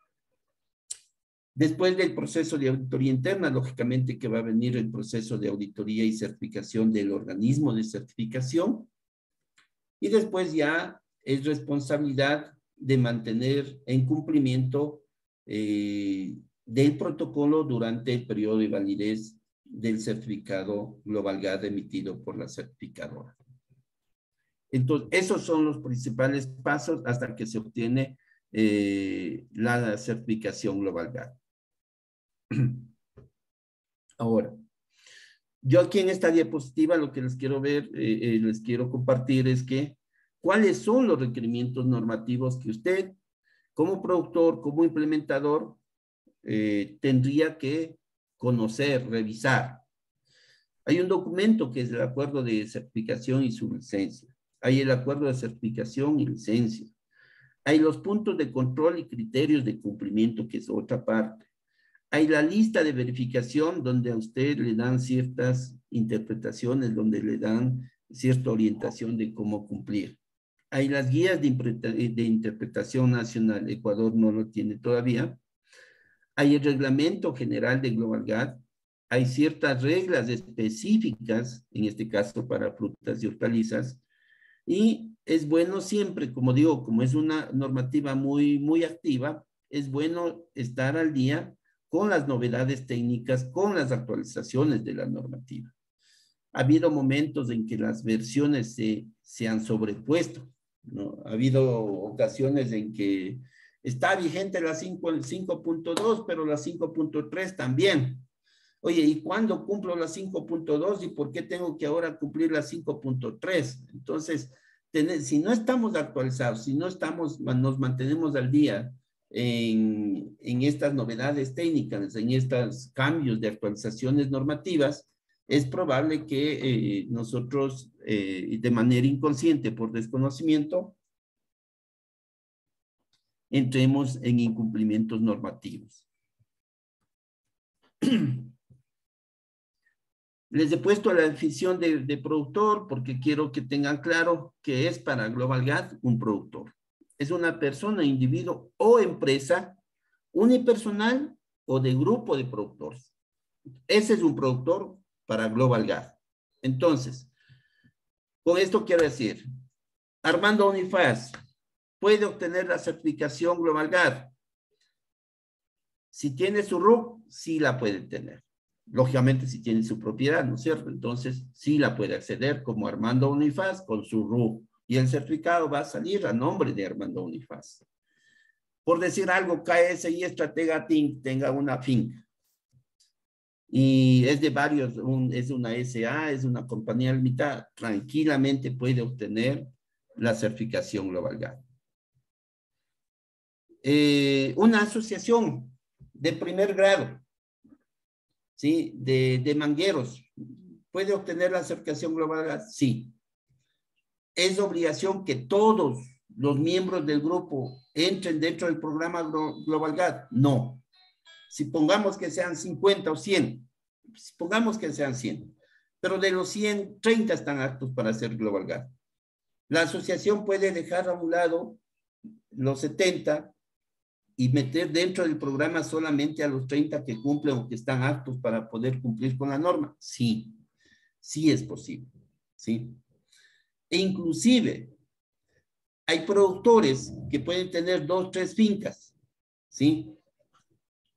Después del proceso de auditoría interna, lógicamente que va a venir el proceso de auditoría y certificación del organismo de certificación. Y después ya es responsabilidad de mantener en cumplimiento del protocolo durante el periodo de validez del certificado Global GAD emitido por la certificadora. Entonces, esos son los principales pasos hasta que se obtiene la certificación Global GAD. Ahora, yo aquí en esta diapositiva lo que les quiero ver, les quiero compartir es que cuáles son los requerimientos normativos que usted, como productor, como implementador, tendría que conocer, revisar. Hay un documento que es el acuerdo de certificación y su licencia. Hay el acuerdo de certificación y licencia. Hay los puntos de control y criterios de cumplimiento, que es otra parte. Hay la lista de verificación donde a usted le dan ciertas interpretaciones, donde le dan cierta orientación de cómo cumplir. Hay las guías de interpretación nacional. Ecuador no lo tiene todavía. Hay el reglamento general de Global GAD. Hay ciertas reglas específicas, en este caso para frutas y hortalizas. Y es bueno siempre, como digo, como es una normativa muy activa, es bueno estar al día con las novedades técnicas, con las actualizaciones de la normativa. Ha habido momentos en que las versiones se han sobrepuesto, ¿no? Ha habido ocasiones en que está vigente la 5.2, pero la 5.3 también. Oye, ¿y cuándo cumplo la 5.2 y por qué tengo que ahora cumplir la 5.3? Entonces, si no estamos actualizados, si no nos mantenemos al día en estas novedades técnicas, en estos cambios de actualizaciones normativas, es probable que nosotros, de manera inconsciente, por desconocimiento, entremos en incumplimientos normativos. Les he puesto la definición de productor porque quiero que tengan claro que es para Global GAD un productor. Es una persona, individuo o empresa unipersonal o de grupo de productores. Ese es un productor para Global GAD. Entonces, con esto quiero decir, Armando Unifaz puede obtener la certificación Global GAD. Si tiene su RUC, sí la puede tener. Lógicamente, si tiene su propiedad, ¿no es cierto? Entonces, sí la puede acceder como Armando Unifaz con su RUC. Y el certificado va a salir a nombre de Armando Unifaz. Por decir algo, KSI Estratega Think tenga una finca. Y es de varios, es una SA, es una compañía limitada. Tranquilamente puede obtener la certificación Global GAD. Una asociación de primer grado, ¿sí? De mangueros, ¿puede obtener la certificación Global GAD? Sí. ¿Es obligación que todos los miembros del grupo entren dentro del programa Global GAD? No. Si pongamos que sean 50 o 100, pongamos que sean 100, pero de los 100, 30 están aptos para hacer Global GAD. La asociación puede dejar a un lado los 70 y meter dentro del programa solamente a los 30 que cumplen o que están aptos para poder cumplir con la norma. Sí, sí es posible, ¿sí? E inclusive hay productores que pueden tener 2, 3 fincas, ¿sí?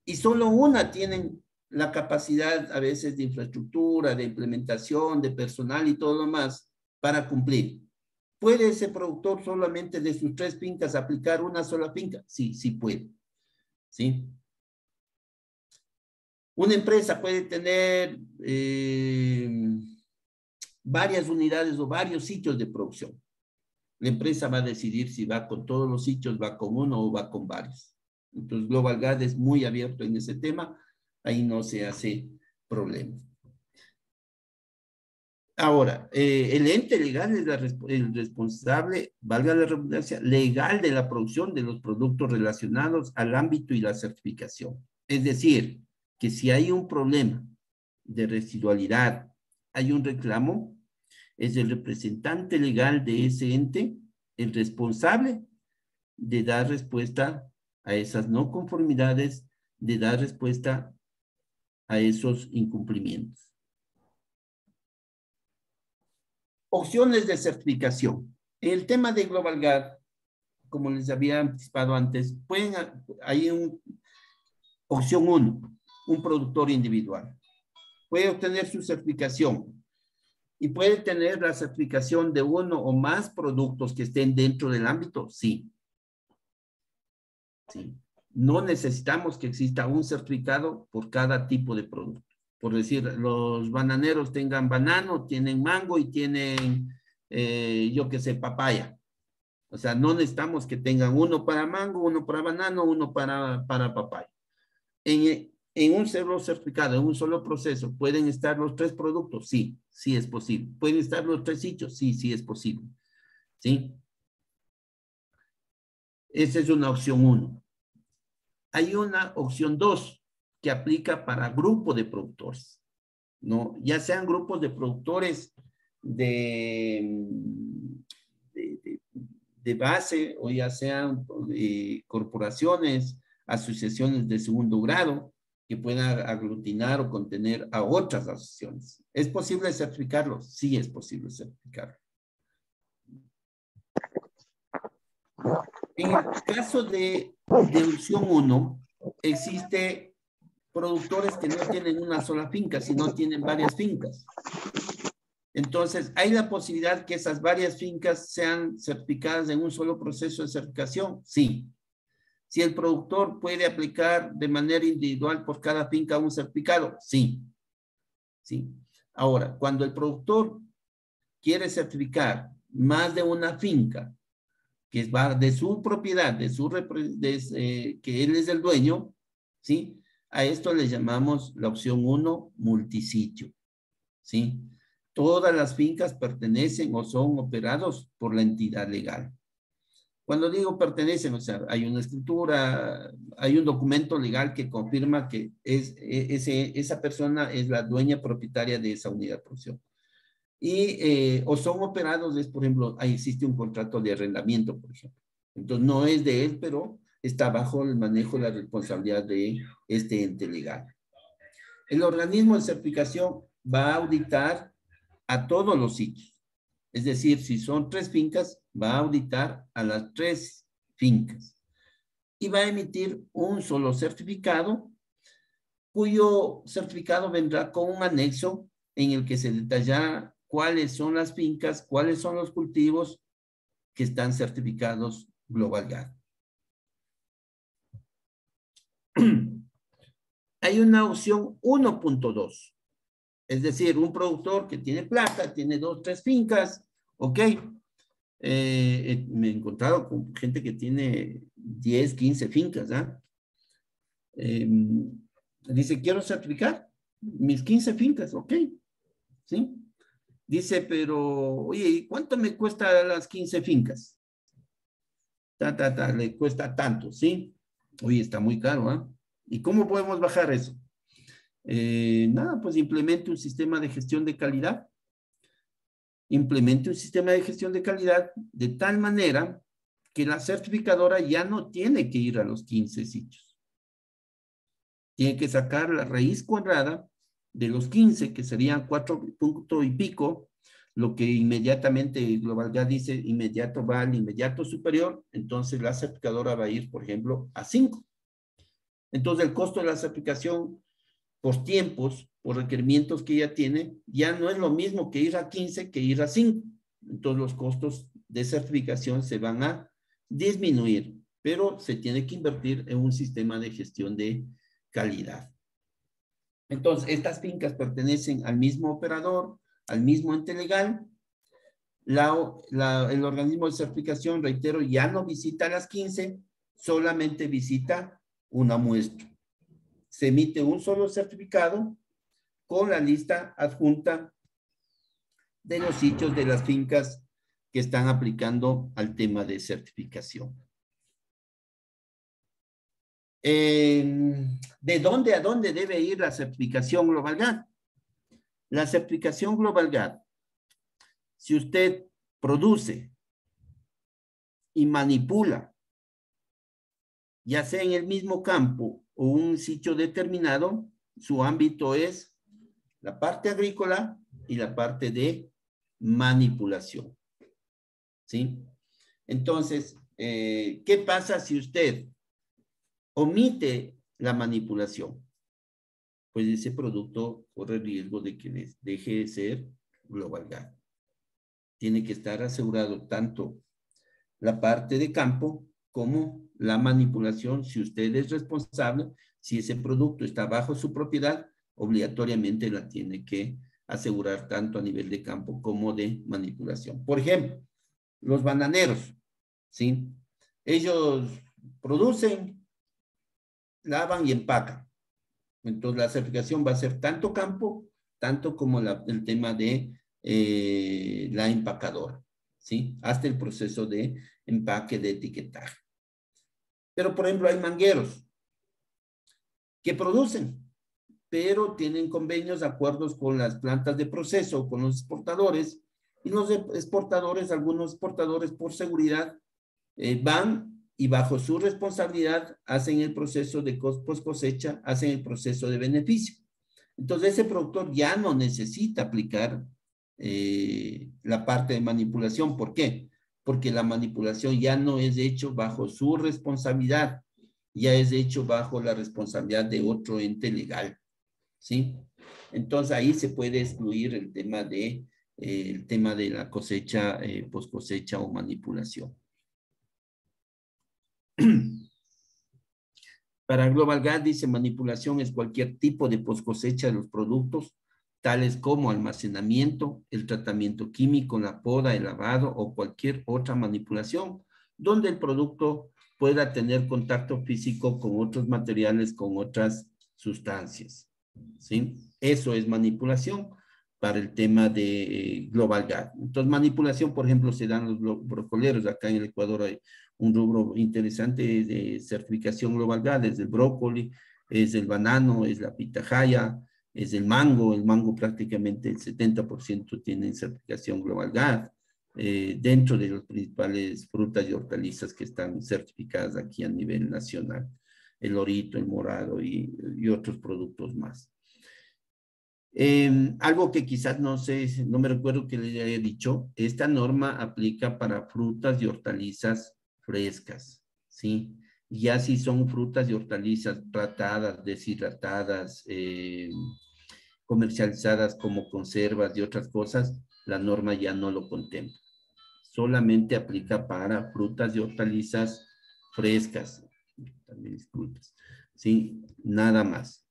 Y solo una tienen la capacidad a veces de infraestructura, de implementación, de personal y todo lo más para cumplir. ¿Puede ese productor solamente de sus 3 fincas aplicar una sola finca? Sí, sí puede. ¿Sí? Una empresa puede tener varias unidades o varios sitios de producción. La empresa va a decidir si va con todos los sitios, va con uno o va con varios. Entonces, Global GAD es muy abierto en ese tema. Ahí no se hace problema. Ahora, el ente legal es el responsable, valga la redundancia, legal de la producción de los productos relacionados al ámbito y la certificación. Es decir, que si hay un problema de residualidad, hay un reclamo, Es el representante legal de ese ente el responsable de dar respuesta a esas no conformidades, de dar respuesta a esos incumplimientos. Opciones de certificación. En el tema de Global Gap, como les había anticipado antes, hay opción 1, un productor individual. Puede obtener su certificación y puede tener la certificación de uno o más productos que estén dentro del ámbito, sí. Sí. No necesitamos que exista un certificado por cada tipo de producto. Por decir, los bananeros tengan banano, tienen mango y tienen, yo qué sé, papaya. O sea, no necesitamos que tengan uno para mango, uno para banano, uno para papaya. En un solo certificado, en un solo proceso, ¿pueden estar los 3 productos? Sí, sí es posible. ¿Pueden estar los 3 sitios? Sí, sí es posible. ¿Sí? Esa es una opción 1. Hay una opción 2 que aplica para grupo de productores, ¿no? Ya sean grupos de productores de base o ya sean corporaciones, asociaciones de segundo grado que puedan aglutinar o contener a otras asociaciones. ¿Es posible certificarlo? Sí, es posible certificarlo. En el caso de opción 1, existe productores que no tienen una sola finca, sino tienen varias fincas. Entonces, ¿hay la posibilidad que esas varias fincas sean certificadas en un solo proceso de certificación? Sí. Si el productor puede aplicar de manera individual por cada finca un certificado, sí. Sí. Ahora, cuando el productor quiere certificar más de una finca, que va de su propiedad, que él es el dueño, ¿sí? A esto le llamamos la opción 1, multisitio, ¿sí? Todas las fincas pertenecen o son operados por la entidad legal. Cuando digo pertenecen, o sea, hay una escritura, hay un documento legal que confirma que esa persona es la dueña propietaria de esa unidad de producción. O son operados, por ejemplo, ahí existe un contrato de arrendamiento, por ejemplo. Entonces, no es de él, pero está bajo el manejo de la responsabilidad de este ente legal. El organismo de certificación va a auditar a todos los sitios. Es decir, si son 3 fincas, va a auditar a las 3 fincas. Y va a emitir un solo certificado, cuyo certificado vendrá con un anexo en el que se detallará cuáles son las fincas, cuáles son los cultivos que están certificados Global Gap. Hay una opción 1.2, es decir, un productor que tiene plata, tiene 2, 3 fincas, ¿ok? Me he encontrado con gente que tiene 10, 15 fincas, ¿ah? Dice, quiero certificar mis 15 fincas, ¿ok? ¿Sí? Dice, pero, oye, ¿cuánto me cuesta las 15 fincas? Le cuesta tanto, ¿sí? Oye, está muy caro, ¿ah? ¿Y cómo podemos bajar eso? Nada, pues implemente un sistema de gestión de calidad. Implemente un sistema de gestión de calidad de tal manera que la certificadora ya no tiene que ir a los 15 sitios. Tiene que sacar la raíz cuadrada de los 15, que serían 4 puntos y pico, lo que inmediatamente Global Gap dice, inmediato va al inmediato superior, entonces la certificadora va a ir, por ejemplo, a 5. Entonces el costo de la certificación por tiempos, por requerimientos que ella tiene, ya no es lo mismo que ir a 15 que ir a 5. Entonces los costos de certificación se van a disminuir, pero se tiene que invertir en un sistema de gestión de calidad. Entonces, estas fincas pertenecen al mismo operador, al mismo ente legal. El organismo de certificación, reitero, ya no visita las 15, solamente visita una muestra. Se emite un solo certificado con la lista adjunta de los sitios de las fincas que están aplicando al tema de certificación. ¿De dónde a dónde debe ir la certificación Global Gap? La certificación Global Gap si usted produce y manipula, ya sea en el mismo campo o un sitio determinado, su ámbito es la parte agrícola y la parte de manipulación. ¿Sí? Entonces, ¿qué pasa si usted omite la manipulación? Pues ese producto corre riesgo de que deje de ser Global Gap. Tiene que estar asegurado tanto la parte de campo como la manipulación. Si usted es responsable, si ese producto está bajo su propiedad, obligatoriamente la tiene que asegurar tanto a nivel de campo como de manipulación. Por ejemplo, los bananeros, ¿sí? Ellos producen, lavan y empacan. Entonces la certificación va a ser tanto campo, tanto como el tema de la empacadora, ¿sí? Hasta el proceso de empaque, de etiquetaje. Pero, por ejemplo, hay mangueros que producen, pero tienen convenios, acuerdos con las plantas de proceso, con los exportadores, y los exportadores, algunos exportadores por seguridad, van y bajo su responsabilidad hacen el proceso de post cosecha, hacen el proceso de beneficio. Entonces ese productor ya no necesita aplicar la parte de manipulación. ¿Por qué? Porque la manipulación ya no es hecho bajo su responsabilidad, ya es hecho bajo la responsabilidad de otro ente legal, ¿sí? Entonces ahí se puede excluir el tema de la cosecha, post cosecha o manipulación. Para Global Gap dice manipulación es cualquier tipo de post cosecha de los productos, tales como almacenamiento, el tratamiento químico, la poda, el lavado o cualquier otra manipulación, donde el producto pueda tener contacto físico con otros materiales, con otras sustancias, ¿sí? Eso es manipulación para el tema de Global Gap. Entonces, manipulación, por ejemplo, se dan los brocoleros. Acá en el Ecuador hay un rubro interesante de certificación Global Gap, es el brócoli, es el banano, es la pitahaya, es el mango prácticamente el 70% tiene certificación Global Gap, dentro de las principales frutas y hortalizas que están certificadas aquí a nivel nacional, el lorito, el morado y otros productos más. Algo que quizás no sé, no me recuerdo que le haya dicho, esta norma aplica para frutas y hortalizas frescas, ¿sí? Ya si son frutas y hortalizas tratadas, deshidratadas, comercializadas como conservas y otras cosas, la norma ya no lo contempla. Solamente aplica para frutas y hortalizas frescas. También disculpas. ¿Sí? Nada más.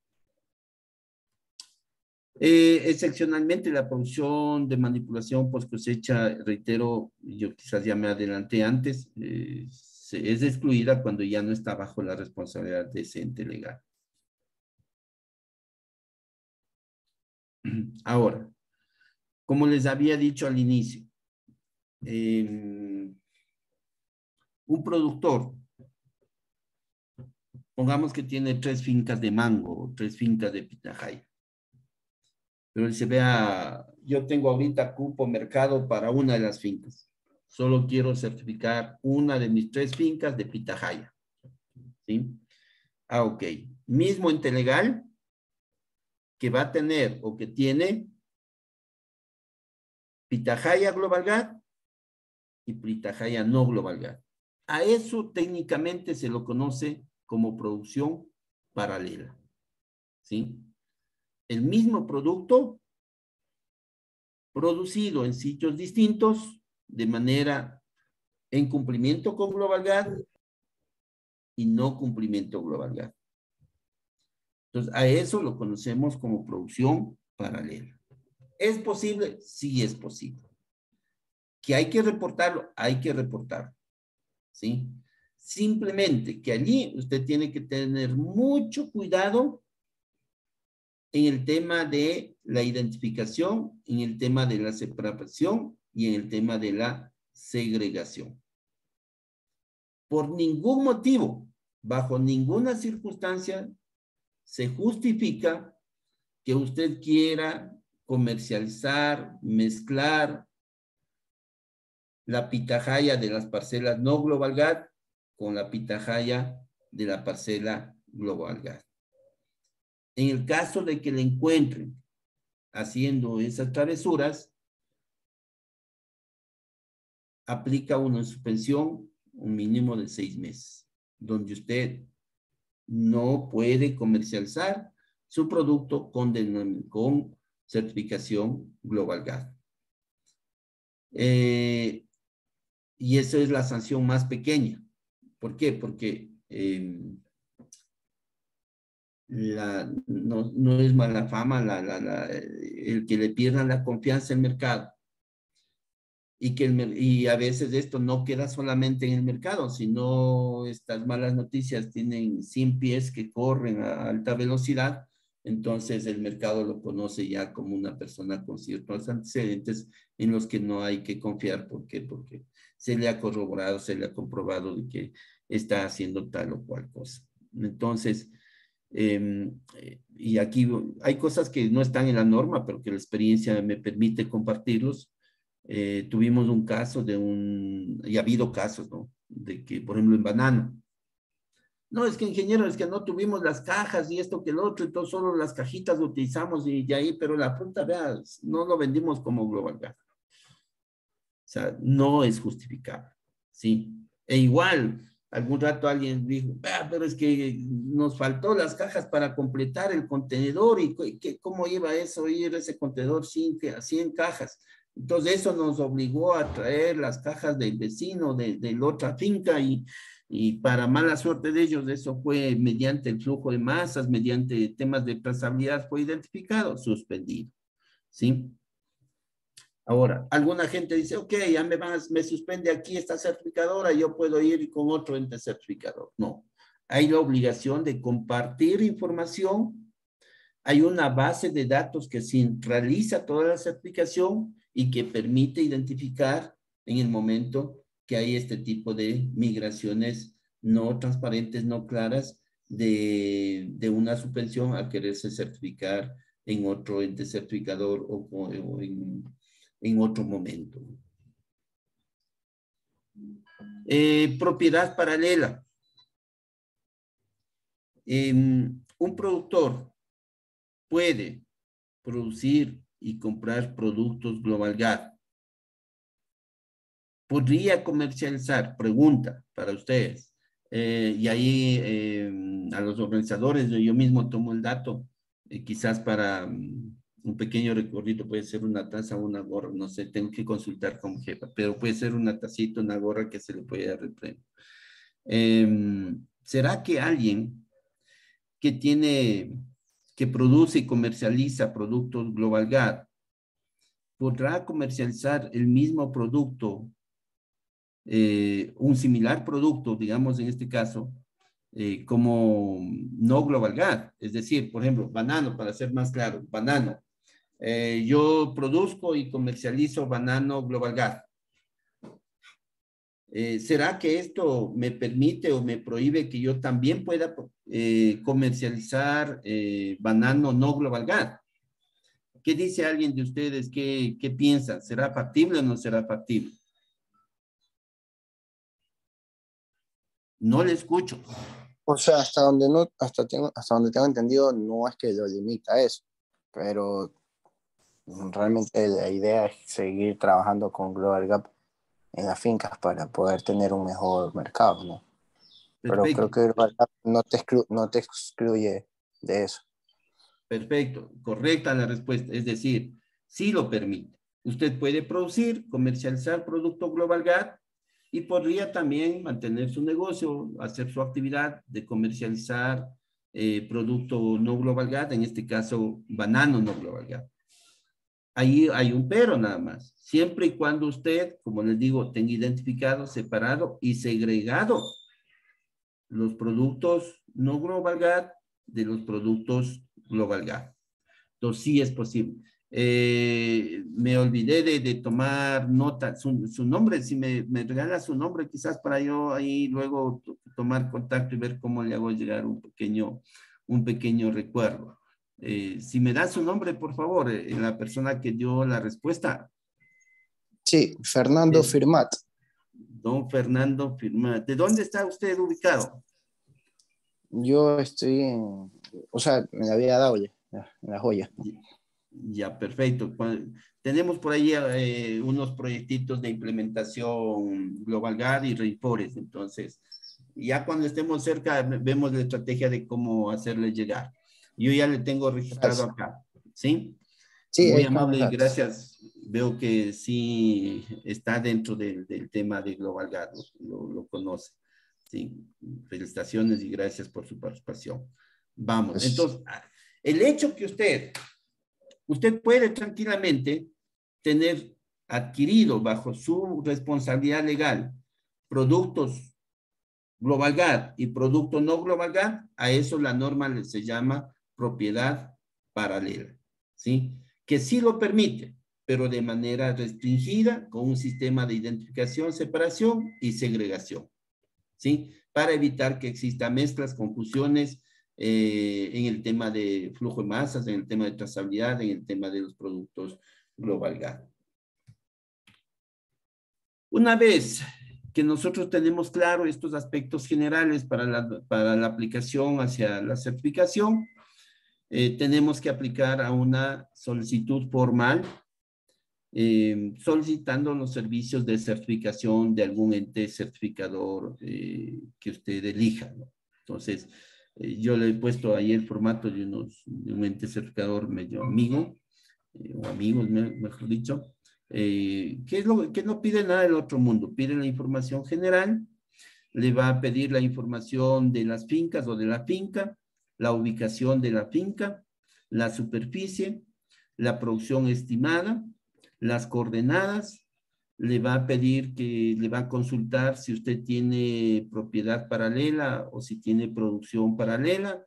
Excepcionalmente la producción de manipulación post cosecha, reitero, yo quizás ya me adelanté antes, es excluida cuando ya no está bajo la responsabilidad de ese ente legal. Ahora, como les había dicho al inicio, un productor, pongamos que tiene 3 fincas de mango o 3 fincas de pitahaya. Pero él se vea, yo tengo ahorita cupo mercado para una de las fincas. Solo quiero certificar una de mis 3 fincas de pitahaya. ¿Sí? Ah, ok. Mismo ente legal que va a tener o que tiene pitahaya Global Gap y pitahaya no Global Gap. A eso técnicamente se lo conoce como producción paralela. ¿Sí? El mismo producto producido en sitios distintos de manera en cumplimiento con Global Gap y no cumplimiento Global Gap. Entonces, a eso lo conocemos como producción paralela. ¿Es posible? Sí es posible. ¿Que hay que reportarlo? Hay que reportarlo. ¿Sí? Simplemente que allí usted tiene que tener mucho cuidado en el tema de la identificación, en el tema de la separación y en el tema de la segregación. Por ningún motivo, bajo ninguna circunstancia, se justifica que usted quiera comercializar, mezclar la pitahaya de las parcelas no Global Gap con la pitahaya de la parcela Global Gap. En el caso de que le encuentren haciendo esas travesuras, aplica una suspensión, un mínimo de 6 meses, donde usted no puede comercializar su producto con certificación Global Gap. Y esa es la sanción más pequeña. ¿Por qué? Porque no es mala fama el que le pierdan la confianza en el mercado. Y a veces esto no queda solamente en el mercado, sino estas malas noticias tienen 100 pies que corren a alta velocidad, entonces el mercado lo conoce ya como una persona con ciertos antecedentes en los que no hay que confiar. ¿Por qué? Porque se le ha corroborado, se le ha comprobado de que está haciendo tal o cual cosa. Entonces, y aquí hay cosas que no están en la norma, pero que la experiencia me permite compartirlos. Tuvimos un caso y ha habido casos, ¿no? De que, por ejemplo, en banano. No, es que ingeniero, es que no tuvimos las cajas y esto que el otro, entonces solo las cajitas lo utilizamos y ahí, pero la fruta, vea, no lo vendimos como Global Gap. O sea, no es justificable, ¿sí? E igual, algún rato alguien dijo, pero es que nos faltó las cajas para completar el contenedor y ¿cómo iba eso, ir ese contenedor sin 100 cajas? Entonces eso nos obligó a traer las cajas del vecino de la otra finca y para mala suerte de ellos, eso fue mediante el flujo de masas, mediante temas de trazabilidad, fue identificado, suspendido, ¿sí? Ahora, alguna gente dice, ok, ya me suspende aquí esta certificadora, yo puedo ir con otro ente certificador. No, hay la obligación de compartir información. Hay una base de datos que centraliza toda la certificación y que permite identificar en el momento que hay este tipo de migraciones no transparentes, no claras, de una suspensión al quererse certificar en otro ente certificador o en otro momento. Propiedad paralela. Un productor puede producir y comprar productos Global Gap. ¿Podría comercializar? Pregunta para ustedes. Y ahí a los organizadores, yo mismo tomo el dato, quizás para un pequeño recorrido, puede ser una taza o una gorra, no sé, tengo que consultar con jefa, pero puede ser una tacita, una gorra que se le puede dar el premio. ¿Será que alguien que produce y comercializa productos Global Gap podrá comercializar el mismo producto, un similar producto, digamos en este caso, como no Global Gap? Es decir, por ejemplo, banano, para ser más claro, banano. Yo produzco y comercializo banano Global Gap. ¿Será que esto me permite o me prohíbe que yo también pueda comercializar banano no Global Gap? ¿Qué dice alguien de ustedes? ¿Qué piensa? ¿Será factible o no será factible? No le escucho. O sea, hasta donde tengo entendido, no es que lo limita a eso, pero realmente la idea es seguir trabajando con Global Gap en las fincas para poder tener un mejor mercado, ¿no? Pero Perfecto. creo que Global Gap no te excluye de eso. Perfecto, correcta la respuesta. Es decir, sí lo permite. Usted puede producir, comercializar producto Global Gap y podría también mantener su negocio, hacer su actividad de comercializar producto no Global Gap, en este caso banano no Global Gap. Ahí hay un pero nada más. Siempre y cuando usted, como les digo, tenga identificado, separado y segregado los productos no Global Gap de los productos Global Gap. Entonces sí es posible. Me olvidé de tomar nota, su nombre, si me regala su nombre, quizás para yo ahí luego tomar contacto y ver cómo le hago llegar un pequeño recuerdo. Si me da su nombre, por favor, la persona que dio la respuesta. Sí, Fernando Sí. Firmat. Don Fernando Firmat. ¿De dónde está usted ubicado? Yo estoy en, o sea, me la había dado ya, en La Joya. Ya, perfecto. Tenemos por ahí unos proyectitos de implementación GlobalGuard y Rainforest. Entonces, ya cuando estemos cerca, vemos la estrategia de cómo hacerle llegar. Yo ya le tengo registrado Gracias. acá. ¿Sí? Sí, Muy ahí están amable mis y datos. gracias. Veo que sí está dentro del tema de GlobalGuard, lo conoce. Sí, felicitaciones y gracias por su participación. Vamos, Pues, entonces, el hecho que usted puede tranquilamente tener adquirido bajo su responsabilidad legal productos GlobalGuard y productos no GlobalGuard, a eso la norma se llama propiedad paralela, ¿sí? Que sí lo permite, pero de manera restringida con un sistema de identificación, separación y segregación, ¿sí? Para evitar que exista mezclas, confusiones en el tema de flujo de masas, en el tema de trazabilidad, en el tema de los productos GlobalGuard. Una vez que nosotros tenemos claro estos aspectos generales para la aplicación hacia la certificación, tenemos que aplicar a una solicitud formal solicitando los servicios de certificación de algún ente certificador que usted elija, ¿no? Entonces, yo le he puesto ahí el formato de un ente certificador medio amigo, o amigos, mejor dicho, que no pide nada del otro mundo, pide la información general, le va a pedir la información de las fincas o de la finca, la ubicación de la finca, la superficie, la producción estimada, las coordenadas, le va a pedir que le va a consultar si usted tiene propiedad paralela o si tiene producción paralela,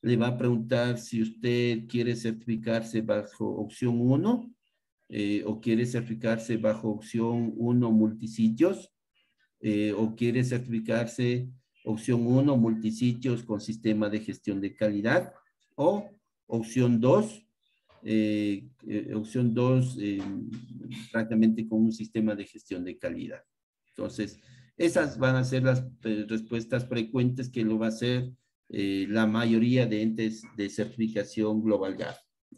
le va a preguntar si usted quiere certificarse bajo opción 1 o quiere certificarse bajo opción 1 multisitios o quiere certificarse opción 1 multisitios con sistema de gestión de calidad o opción 2 prácticamente con un sistema de gestión de calidad. Entonces, esas van a ser las respuestas frecuentes que lo va a hacer la mayoría de entes de certificación GlobalGuard.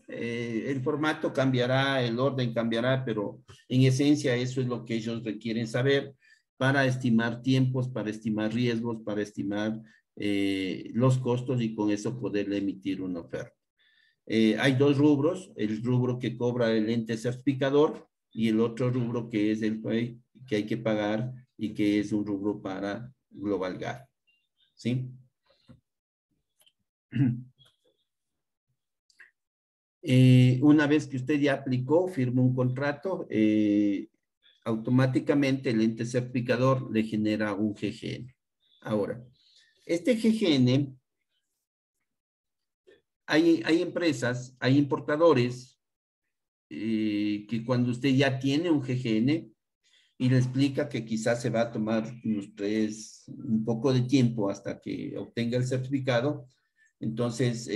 El formato cambiará, el orden cambiará, pero en esencia eso es lo que ellos requieren saber para estimar tiempos, para estimar riesgos, para estimar los costos y con eso poderle emitir una oferta. Hay dos rubros, el rubro que cobra el ente certificador y el otro rubro que es el que hay que pagar y que es un rubro para GlobalGuard. ¿Sí? Una vez que usted ya aplicó, firmó un contrato, automáticamente el ente certificador le genera un GGN. Ahora, este GGN, hay empresas, hay importadores que cuando usted ya tiene un GGN y le explica que quizás se va a tomar un poco de tiempo hasta que obtenga el certificado, entonces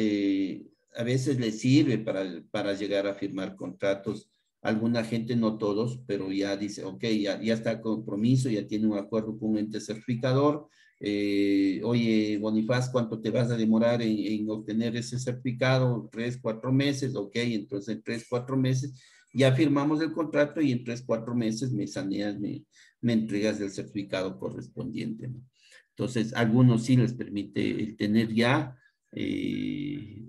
a veces le sirve para llegar a firmar contratos. Alguna gente, no todos, pero ya dice, ok, ya está el compromiso, ya tiene un acuerdo con un ente certificador. Oye, Bonifaz, ¿cuánto te vas a demorar en obtener ese certificado? 3, 4 meses, ok, entonces en 3, 4 meses ya firmamos el contrato y en 3, 4 meses me saneas, me entregas el certificado correspondiente, ¿no? Entonces, a algunos sí les permite el tener ya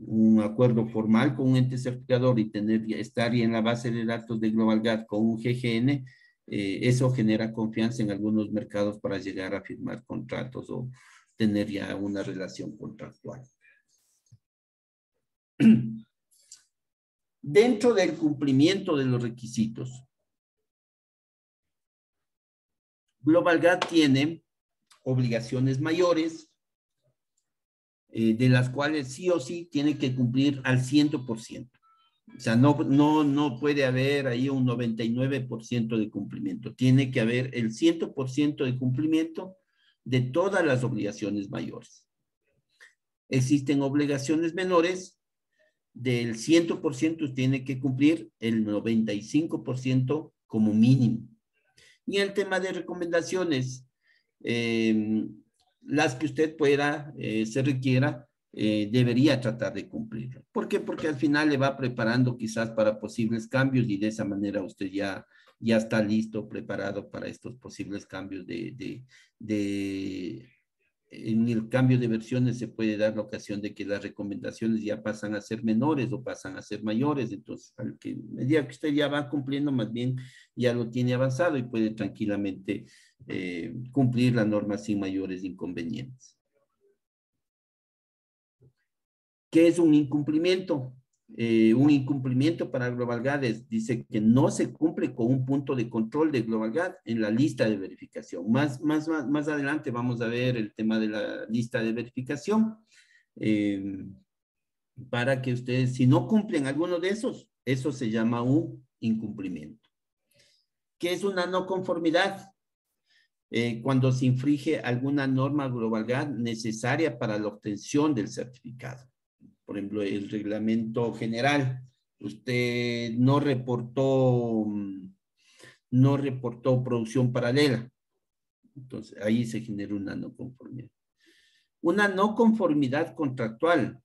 un acuerdo formal con un ente certificador y estar ya en la base de datos de GlobalGuard con un GGN. Eso genera confianza en algunos mercados para llegar a firmar contratos o tener ya una relación contractual. Dentro del cumplimiento de los requisitos, GlobalGuard tiene obligaciones mayores, de las cuales sí o sí tiene que cumplir al 100%. O sea, no puede haber ahí un 99% de cumplimiento. Tiene que haber el 100% de cumplimiento de todas las obligaciones mayores. Existen obligaciones menores, del 100% tiene que cumplir el 95% como mínimo. Y el tema de recomendaciones, las que usted pueda, se requiera, debería tratar de cumplirlo. ¿Por qué? Porque al final le va preparando quizás para posibles cambios y de esa manera usted ya está listo, preparado para estos posibles cambios en el cambio de versiones se puede dar la ocasión de que las recomendaciones ya pasan a ser menores o pasan a ser mayores. Entonces, a medida que usted ya va cumpliendo, más bien ya lo tiene avanzado y puede tranquilamente cumplir la norma sin mayores inconvenientes. ¿Qué es un incumplimiento? Un incumplimiento para GlobalGAD dice que no se cumple con un punto de control de GlobalGAD en la lista de verificación. Más adelante vamos a ver el tema de la lista de verificación para que ustedes, si no cumplen alguno de esos, eso se llama un incumplimiento. ¿Qué es una no conformidad? Cuando se infringe alguna norma GlobalGAD necesaria para la obtención del certificado. Por ejemplo, el reglamento general, usted no reportó producción paralela. Entonces, ahí se genera una no conformidad. Una no conformidad contractual,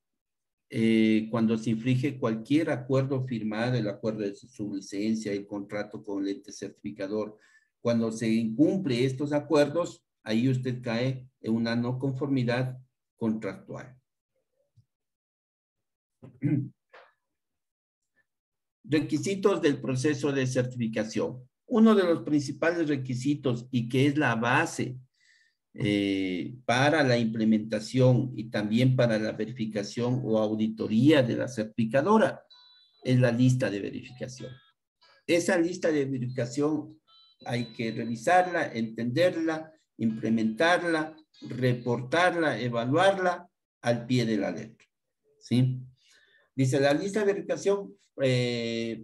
cuando se infringe cualquier acuerdo firmado, el acuerdo de sublicencia, el contrato con el ente certificador. Cuando se incumple estos acuerdos, ahí usted cae en una no conformidad contractual. Requisitos del proceso de certificación. Uno de los principales requisitos y que es la base para la implementación y también para la verificación o auditoría de la certificadora es la lista de verificación. Esa lista de verificación hay que revisarla, entenderla, implementarla, reportarla, evaluarla al pie de la letra. ¿Sí? Dice, la lista de verificación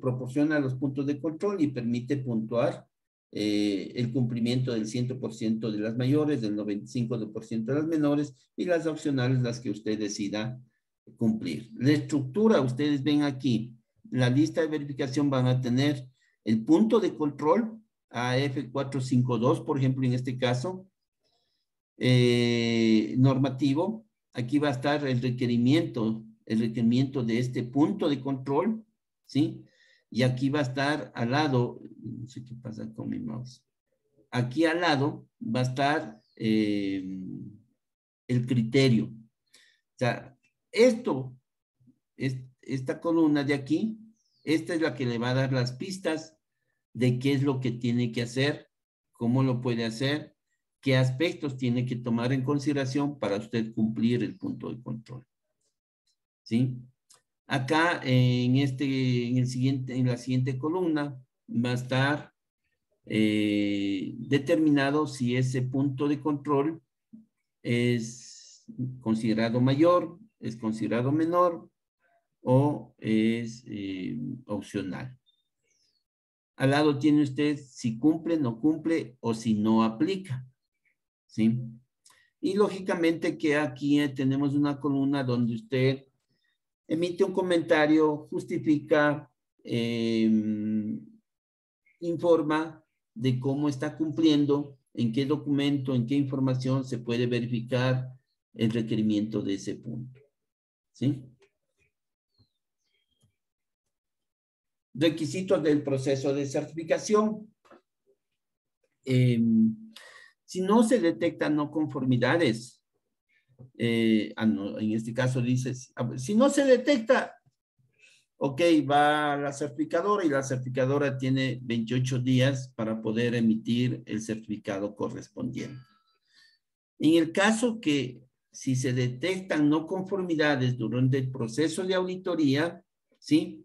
proporciona los puntos de control y permite puntuar el cumplimiento del 100% de las mayores, del 95% de las menores y las opcionales las que usted decida cumplir. La estructura, ustedes ven aquí, la lista de verificación van a tener el punto de control AF452, por ejemplo, en este caso, normativo. Aquí va a estar el requerimiento de este punto de control, ¿sí? Y aquí va a estar al lado, no sé qué pasa con mi mouse. Aquí al lado va a estar el criterio. O sea, esta columna de aquí, esta es la que le va a dar las pistas de qué es lo que tiene que hacer, cómo lo puede hacer, qué aspectos tiene que tomar en consideración para usted cumplir el punto de control. ¿Sí? Acá en la siguiente columna va a estar determinado si ese punto de control es considerado mayor, es considerado menor o es opcional. Al lado tiene usted si cumple, no cumple o si no aplica. ¿Sí? Y lógicamente que aquí tenemos una columna donde usted emite un comentario, justifica, informa de cómo está cumpliendo, en qué documento, en qué información se puede verificar el requerimiento de ese punto. ¿Sí? Requisitos del proceso de certificación. Si no se detectan no conformidades, en este caso dice, si no se detecta, ok, va a la certificadora y la certificadora tiene 28 días para poder emitir el certificado correspondiente. En el caso que si se detectan no conformidades durante el proceso de auditoría, ¿sí?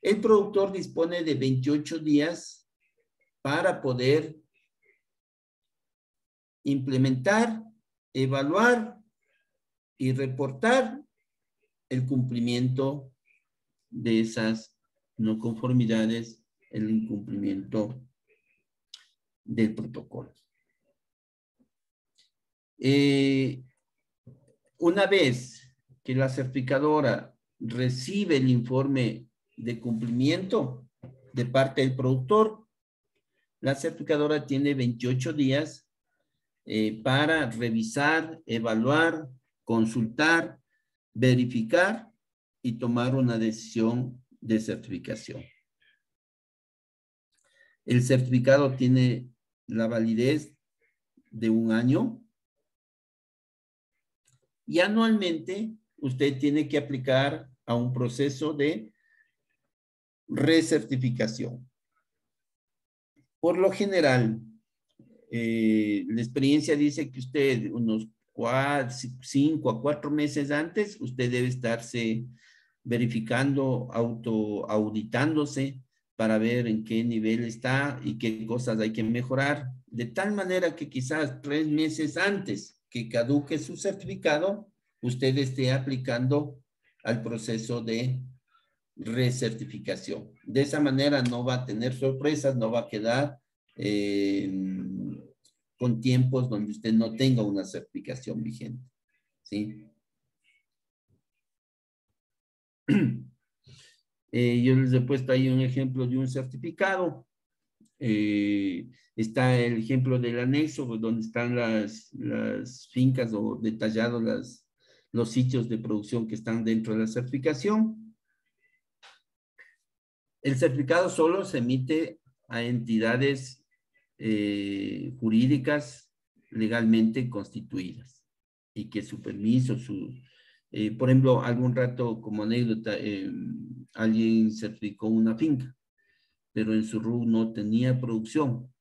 El productor dispone de 28 días para poder implementar, evaluar y reportar el cumplimiento de esas no conformidades, el incumplimiento del protocolo. Una vez que la certificadora recibe el informe de cumplimiento de parte del productor, la certificadora tiene 28 días para revisar, evaluar, consultar, verificar y tomar una decisión de certificación. El certificado tiene la validez de 1 año y anualmente usted tiene que aplicar a un proceso de recertificación. Por lo general, la experiencia dice que usted unos 5 a 4 meses antes, usted debe estarse verificando, auditándose para ver en qué nivel está y qué cosas hay que mejorar, de tal manera que quizás 3 meses antes que caduque su certificado, usted esté aplicando al proceso de recertificación. De esa manera no va a tener sorpresas, no va a quedar con tiempos donde usted no tenga una certificación vigente. ¿Sí? Yo les he puesto ahí un ejemplo de un certificado. Está el ejemplo del anexo, donde están las fincas o detallados los sitios de producción que están dentro de la certificación. El certificado solo se emite a entidades jurídicas legalmente constituidas y que su permiso, por ejemplo, algún rato como anécdota, alguien certificó una finca, pero en su RUC no tenía producción,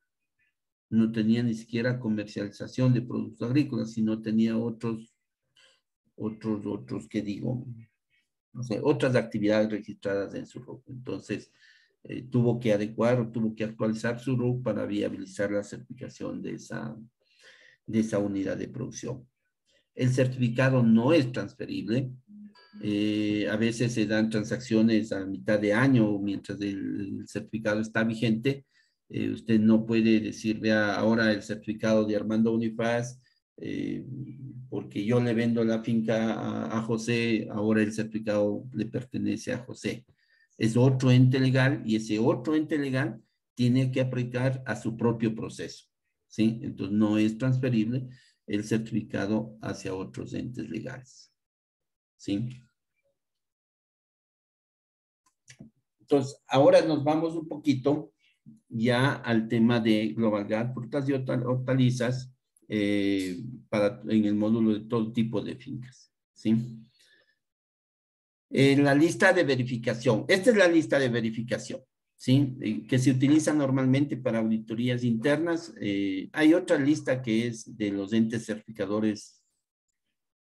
no tenía ni siquiera comercialización de productos agrícolas, sino tenía otros, ¿qué digo? No sé, otras actividades registradas en su RUC. Entonces, tuvo que adecuar o tuvo que actualizar su RUC para viabilizar la certificación de esa unidad de producción. El certificado no es transferible. A veces se dan transacciones a mitad de año mientras el certificado está vigente. Usted no puede decir, vea, ahora el certificado de Armando Unifaz, porque yo le vendo la finca a José, ahora el certificado le pertenece a José. Es otro ente legal y ese otro ente legal tiene que aplicar a su propio proceso, ¿sí? Entonces no es transferible el certificado hacia otros entes legales, ¿sí? Entonces, ahora nos vamos un poquito ya al tema de Global Gap, frutas y hortalizas en el módulo de todo tipo de fincas, ¿sí? En la lista de verificación, esta es la lista de verificación, ¿sí? Que se utiliza normalmente para auditorías internas. Hay otra lista que es de los entes certificadores,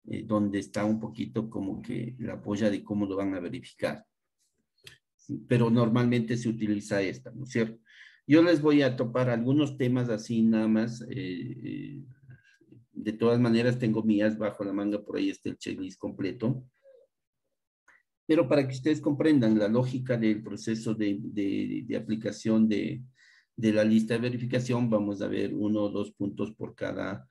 donde está un poquito como que la apoya de cómo lo van a verificar. ¿Sí? Pero normalmente se utiliza esta, ¿no es cierto? Yo les voy a topar algunos temas así nada más. De todas maneras, tengo mías bajo la manga, por ahí está el checklist completo. Pero para que ustedes comprendan la lógica del proceso de aplicación de la lista de verificación, vamos a ver 1 o 2 puntos por cada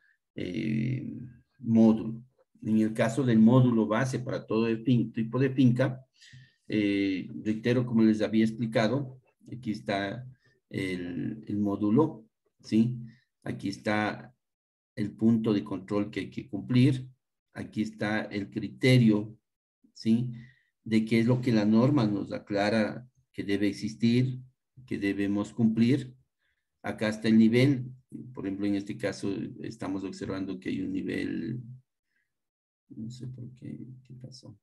módulo. En el caso del módulo base para todo tipo de finca, reitero, como les había explicado, aquí está el módulo, ¿sí? Aquí está el punto de control que hay que cumplir. Aquí está el criterio, ¿sí? De qué es lo que la norma nos aclara que debe existir, que debemos cumplir. Acá está el nivel. Por ejemplo, en este caso estamos observando que hay un nivel, no sé por qué pasó.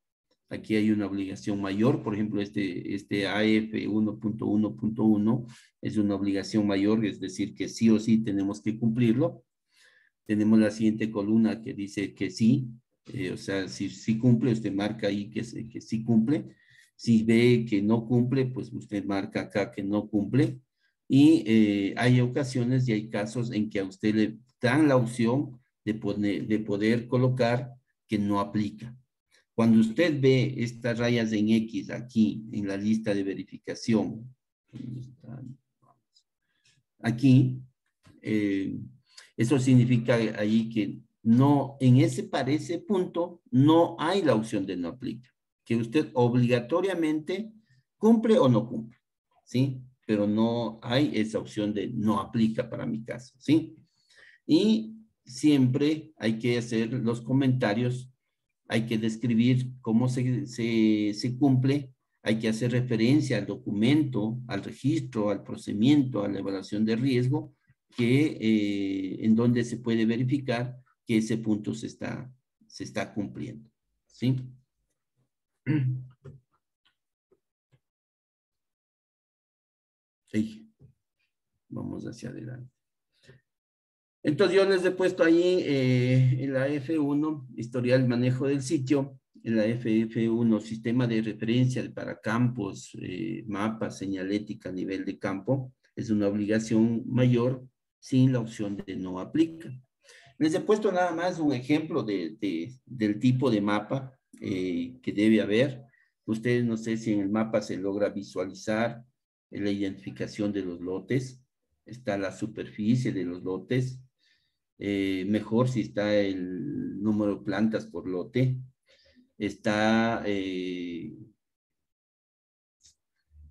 Aquí hay una obligación mayor, por ejemplo, este AF 1.1.1 es una obligación mayor, es decir, que sí o sí tenemos que cumplirlo. Tenemos la siguiente columna que dice que sí, o sea, si cumple, usted marca ahí que sí cumple. Si ve que no cumple, pues usted marca acá que no cumple. Y hay ocasiones y hay casos en que a usted le dan la opción de poder colocar que no aplica. Cuando usted ve estas rayas en X aquí, en la lista de verificación, aquí, eso significa ahí que no, para ese punto, no hay la opción de no aplica. Que usted obligatoriamente cumple o no cumple, ¿sí? pero no hay esa opción de no aplica para mi caso, ¿sí? Y siempre hay que hacer los comentarios, hay que describir cómo se cumple, hay que hacer referencia al documento, al registro, al procedimiento, a la evaluación de riesgo, en donde se puede verificar que ese punto se está cumpliendo, ¿sí? Sí. Vamos hacia adelante. Entonces yo les he puesto ahí en la F1, historial manejo del sitio, en la FF1, sistema de referencia para campos, mapas, señalética a nivel de campo, es una obligación mayor sin la opción de no aplica. Les he puesto nada más un ejemplo del tipo de mapa que debe haber. Ustedes no sé si en el mapa se logra visualizar la identificación de los lotes, está la superficie de los lotes, mejor si está el número de plantas por lote, está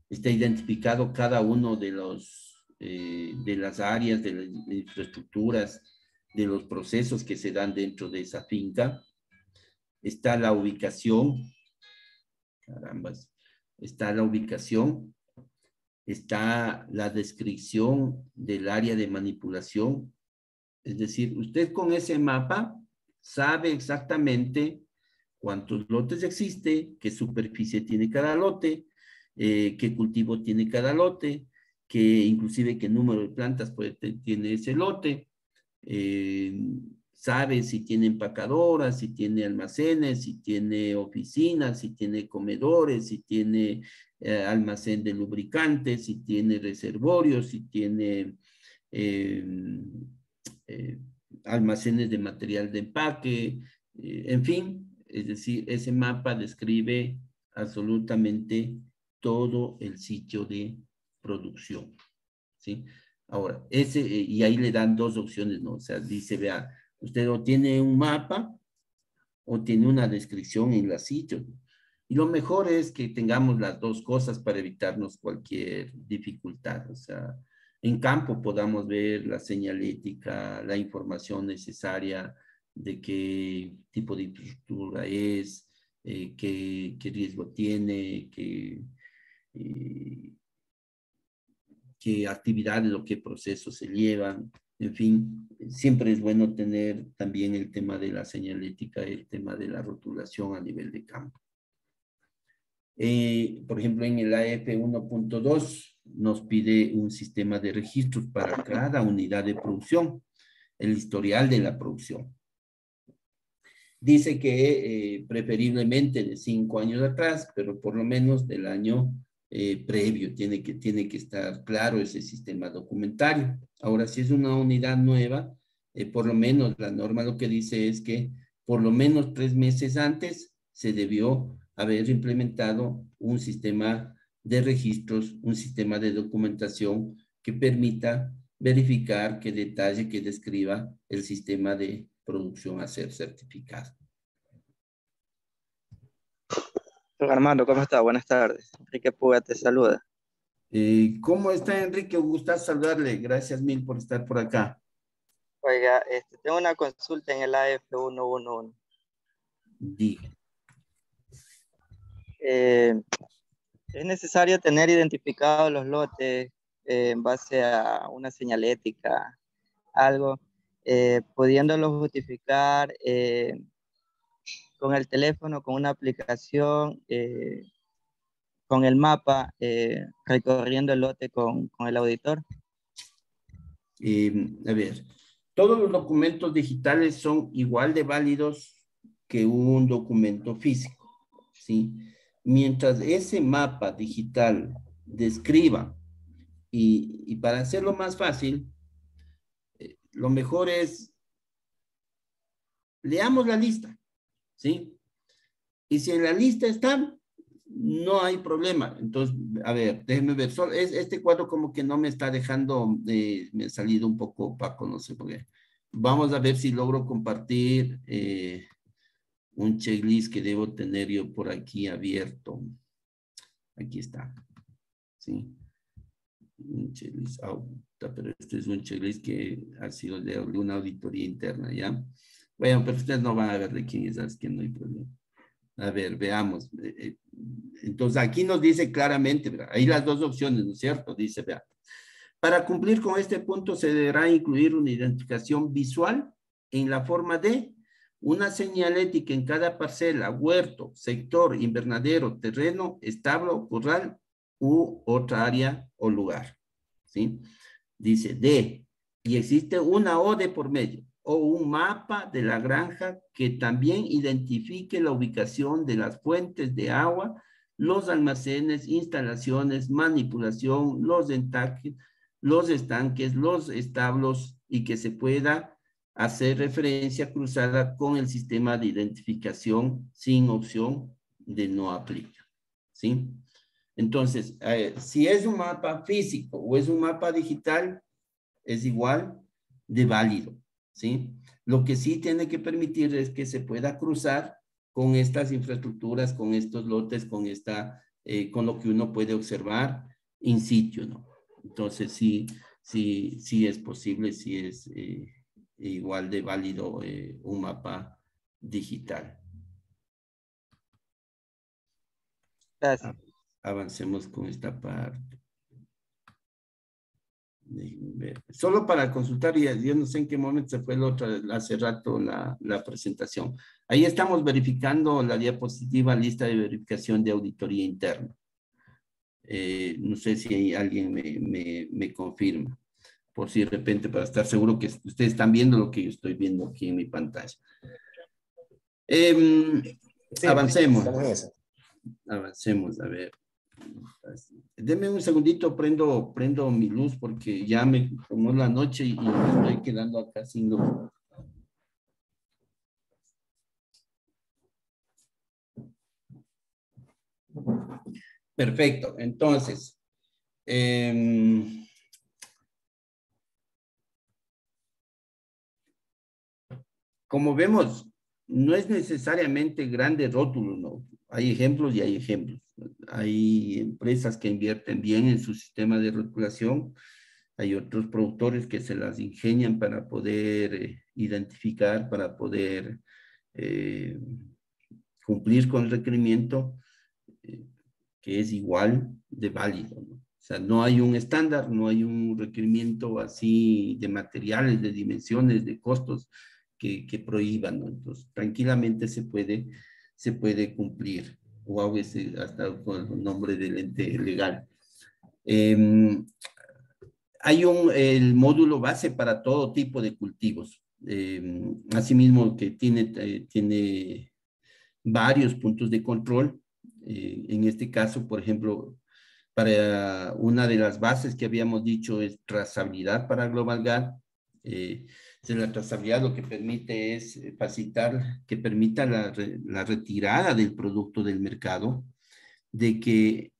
identificado cada uno de las áreas, de las infraestructuras, de los procesos que se dan dentro de esa finca, está la ubicación, carambas, está la ubicación, está la descripción del área de manipulación. Es decir, usted con ese mapa sabe exactamente cuántos lotes existe, qué superficie tiene cada lote, qué cultivo tiene cada lote, inclusive qué número de plantas tiene ese lote, sabe si tiene empacadoras, si tiene almacenes, si tiene oficinas, si tiene comedores, si tiene almacén de lubricantes, si tiene reservorios, si tiene almacenes de material de empaque, en fin, es decir, ese mapa describe absolutamente todo el sitio de producción, ¿sí? Ahora, y ahí le dan dos opciones, ¿no? O sea, dice, vea, usted o tiene un mapa o tiene una descripción en la sitio. Y lo mejor es que tengamos las dos cosas para evitarnos cualquier dificultad. O sea, en campo podamos ver la señalética, la información necesaria de qué tipo de infraestructura es, qué riesgo tiene, qué actividades o qué procesos se llevan. En fin, siempre es bueno tener también el tema de la señalética, el tema de la rotulación a nivel de campo. Por ejemplo, en el AF 1.2 nos pide un sistema de registros para cada unidad de producción, el historial de la producción. Dice que preferiblemente de 5 años atrás, pero por lo menos del año previo, tiene que estar claro ese sistema documentario. Ahora, si es una unidad nueva, por lo menos la norma lo que dice es que por lo menos 3 meses antes se debió haber implementado un sistema de registros, un sistema de documentación que permita verificar, que detalle, que describa el sistema de producción a ser certificado. Don Armando, ¿cómo está? Buenas tardes. Enrique Puga te saluda. ¿Cómo está, Enrique? Gusta saludarle. Gracias mil por estar por acá. Oiga, tengo una consulta en el AF 111. Diga. ¿Es necesario tener identificados los lotes en base a una señalética, algo, pudiéndolo justificar con el teléfono, con una aplicación, con el mapa, recorriendo el lote con el auditor? A ver, todos los documentos digitales son igual de válidos que un documento físico, ¿sí? Mientras ese mapa digital describa, y para hacerlo más fácil, lo mejor es, leamos la lista, ¿sí? Y si en la lista están, no hay problema. Entonces, a ver, déjenme ver. Este cuadro como que no me está dejando, me ha salido un poco opaco, no sé por qué. Vamos a ver si logro compartir un checklist que debo tener yo por aquí abierto. Aquí está. ¿Sí? Un checklist, pero este es un checklist que ha sido de una auditoría interna, ¿ya? Bueno, pero ustedes no van a ver de quién es, así que no hay problema. A ver, veamos. Entonces, aquí nos dice claramente, ¿verdad? Hay las dos opciones, ¿no es cierto? Dice, vea, para cumplir con este punto se deberá incluir una identificación visual en la forma de una señalética en cada parcela, huerto, sector, invernadero, terreno, establo, corral u otra área o lugar, ¿sí? Dice D, y existe una O de por medio, o un mapa de la granja que también identifique la ubicación de las fuentes de agua, los almacenes, instalaciones, manipulación, los estanques, los establos, y que se pueda hacer referencia cruzada con el sistema de identificación sin opción de no aplica, ¿sí? Entonces, si es un mapa físico o es un mapa digital, es igual de válido, ¿sí? Lo que sí tiene que permitir es que se pueda cruzar con estas infraestructuras, con estos lotes, con lo que uno puede observar in situ, ¿no? Entonces, sí es posible, sí es igual de válido un mapa digital. Gracias. Avancemos con esta parte. Solo para consultar, yo no sé en qué momento se fue hace rato la presentación. Ahí estamos verificando la diapositiva lista de verificación de auditoría interna. No sé si alguien me confirma, por si de repente, para estar seguro que ustedes están viendo lo que yo estoy viendo aquí en mi pantalla. Sí, avancemos. estamos en eso. Avancemos, a ver. Deme un segundito, prendo mi luz porque ya me tomó la noche y me estoy quedando acá sin luz. Perfecto, entonces, como vemos, no es necesariamente grande rótulo, ¿no? Hay ejemplos y hay ejemplos. Hay empresas que invierten bien en su sistema de rotulación. Hay otros productores que se las ingenian para poder identificar, para poder cumplir con el requerimiento que es igual de válido, ¿no? O sea, no hay un estándar, no hay un requerimiento así de materiales, de dimensiones, de costos que prohíban, ¿no? Entonces, tranquilamente se puede cumplir, o a veces hasta con el nombre del ente legal. Hay el módulo base para todo tipo de cultivos. Asimismo, que tiene varios puntos de control. En este caso, por ejemplo, para una de las bases que habíamos dicho es trazabilidad para GlobalGAP. La trazabilidad lo que permite es facilitar que permita la retirada del producto del mercado, de que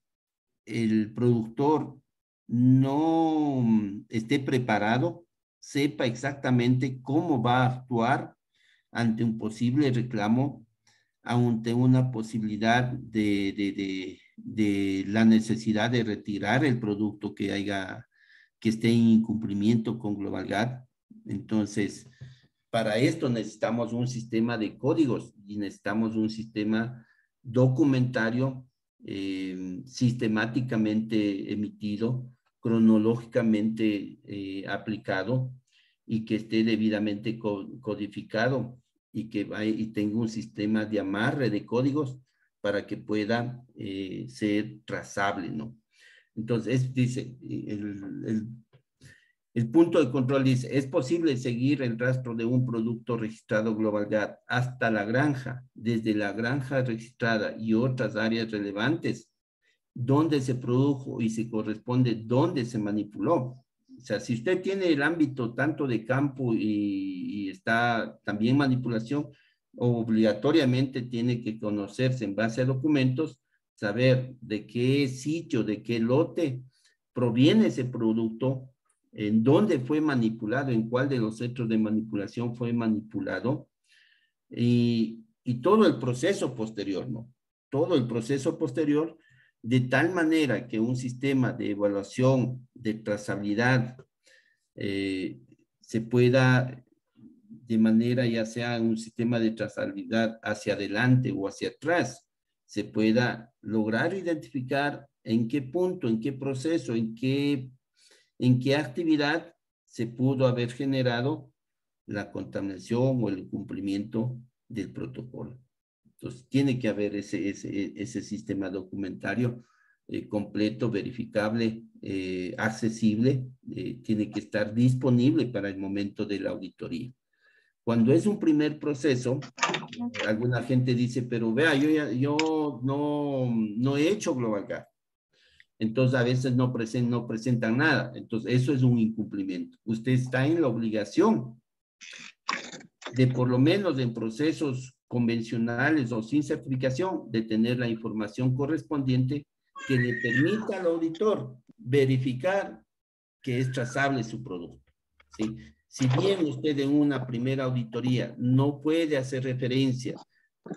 el productor no esté preparado, sepa exactamente cómo va a actuar ante un posible reclamo, ante una posibilidad de la necesidad de retirar el producto que esté en incumplimiento con GlobalGAP. Entonces, para esto necesitamos un sistema de códigos y necesitamos un sistema documentario sistemáticamente emitido, cronológicamente aplicado y que esté debidamente codificado y que tenga un sistema de amarre de códigos para que pueda ser trazable, ¿no? Entonces, dice, el punto de control dice, es posible seguir el rastro de un producto registrado GlobalGAP hasta la granja, desde la granja registrada y otras áreas relevantes, donde se produjo y se corresponde donde se manipuló. O sea, si usted tiene el ámbito tanto de campo y está también manipulación, obligatoriamente tiene que conocerse en base a documentos, saber de qué sitio, de qué lote proviene ese producto, en dónde fue manipulado, en cuál de los centros de manipulación fue manipulado y todo el proceso posterior, ¿no? Todo el proceso posterior de tal manera que un sistema de evaluación de trazabilidad se pueda, de manera ya sea un sistema de trazabilidad hacia adelante o hacia atrás, se pueda lograr identificar en qué punto, en qué proceso, en qué actividad se pudo haber generado la contaminación o el incumplimiento del protocolo. Entonces, tiene que haber ese sistema documentario completo, verificable, accesible, tiene que estar disponible para el momento de la auditoría. Cuando es un primer proceso, alguna gente dice, pero vea, yo no he hecho Global Gap. Entonces, a veces no presentan nada. Entonces, eso es un incumplimiento. Usted está en la obligación de, por lo menos en procesos convencionales o sin certificación, de tener la información correspondiente que le permita al auditor verificar que es trazable su producto, ¿sí? Si bien usted en una primera auditoría no puede hacer referencia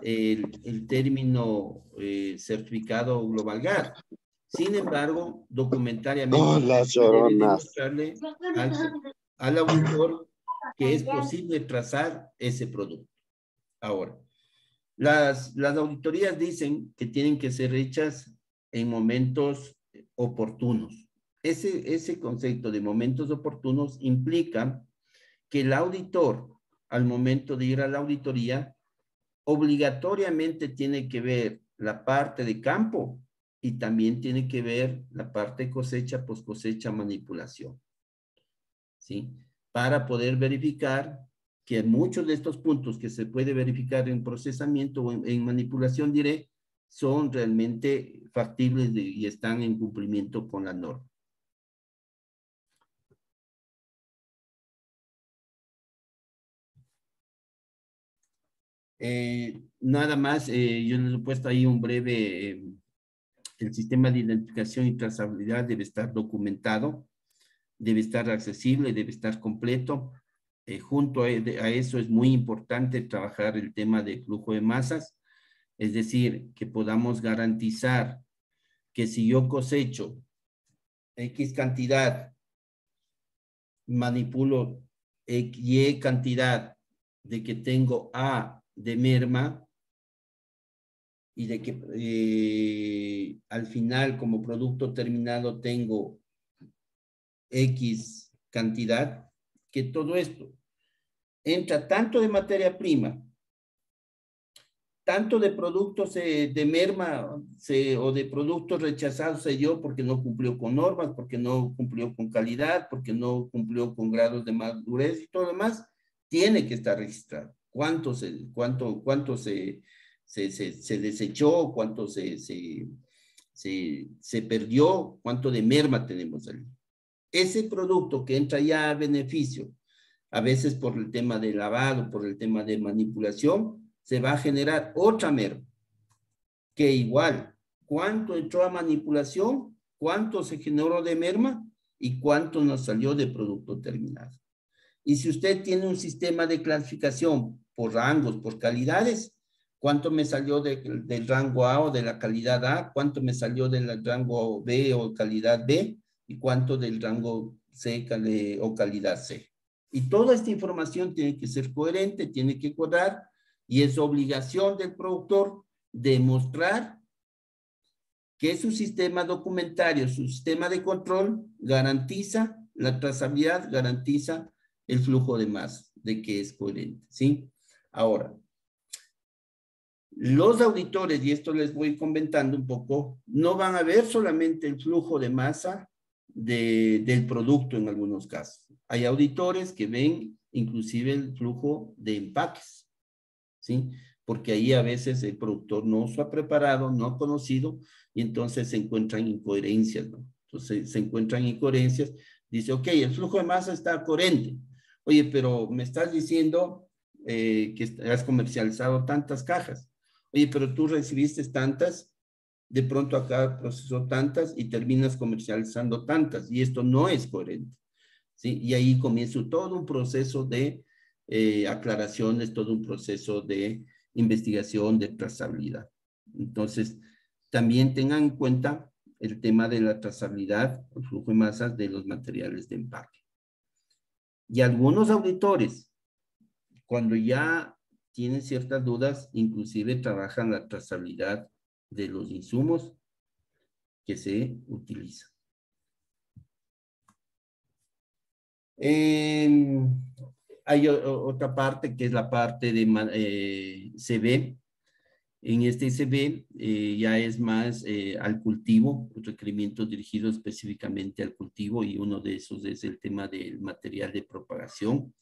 el término certificado Global Gap, sin embargo, documentariamente debe demostrarle al auditor que es posible trazar ese producto. Ahora, las auditorías dicen que tienen que ser hechas en momentos oportunos. Ese concepto de momentos oportunos implica que el auditor, al momento de ir a la auditoría, obligatoriamente tiene que ver la parte de campo y también tiene que ver la parte de cosecha, post cosecha, manipulación, ¿sí? Para poder verificar que muchos de estos puntos que se puede verificar en procesamiento o en manipulación, diré, son realmente factibles y están en cumplimiento con la norma. Nada más, yo les he puesto ahí un breve, el sistema de identificación y trazabilidad debe estar documentado, debe estar accesible, debe estar completo. Junto a eso es muy importante trabajar el tema de flujo de masas, es decir, que podamos garantizar que si yo cosecho X cantidad, manipulo Y cantidad, de que tengo A de merma y de que al final como producto terminado tengo X cantidad, que todo esto entra tanto de materia prima, tanto de productos de merma o de productos rechazados selló porque no cumplió con normas, porque no cumplió con calidad, porque no cumplió con grados de madurez y todo lo demás, tiene que estar registrado. ¿Cuánto se desechó? ¿Cuánto se perdió? ¿Cuánto de merma tenemos ahí? Ese producto que entra ya a beneficio, a veces por el tema de lavado, por el tema de manipulación, se va a generar otra merma, que igual, cuánto entró a manipulación, cuánto se generó de merma y cuánto nos salió de producto terminado. Y si usted tiene un sistema de clasificación por rangos, por calidades, cuánto me salió del rango A o de la calidad A, cuánto me salió del rango B o calidad B, y cuánto del rango C o calidad C. Y toda esta información tiene que ser coherente, tiene que cuadrar, y es obligación del productor demostrar que su sistema documentario, su sistema de control garantiza la trazabilidad, garantiza el flujo de masa, de que es coherente, ¿sí? Ahora, los auditores, y esto les voy comentando un poco, no van a ver solamente el flujo de masa del producto en algunos casos. Hay auditores que ven inclusive el flujo de empaques, ¿sí? Porque ahí a veces el productor no se ha preparado, no ha conocido, y entonces se encuentran incoherencias, ¿no? Entonces se encuentran incoherencias, dice, ok, el flujo de masa está coherente. Oye, pero me estás diciendo que has comercializado tantas cajas. Oye, pero tú recibiste tantas, de pronto acá procesó tantas y terminas comercializando tantas, y esto no es coherente, ¿sí? Y ahí comienza todo un proceso de aclaraciones, todo un proceso de investigación, de trazabilidad. Entonces, también tengan en cuenta el tema de la trazabilidad, el flujo de masas de los materiales de empaque. Y algunos auditores, cuando ya tienen ciertas dudas, inclusive trabajan la trazabilidad de los insumos que se utilizan. Hay otra parte que es la parte de CB. En este CB ya es más al cultivo, requerimientos dirigidos específicamente al cultivo, y uno de esos es el tema del material de propagación.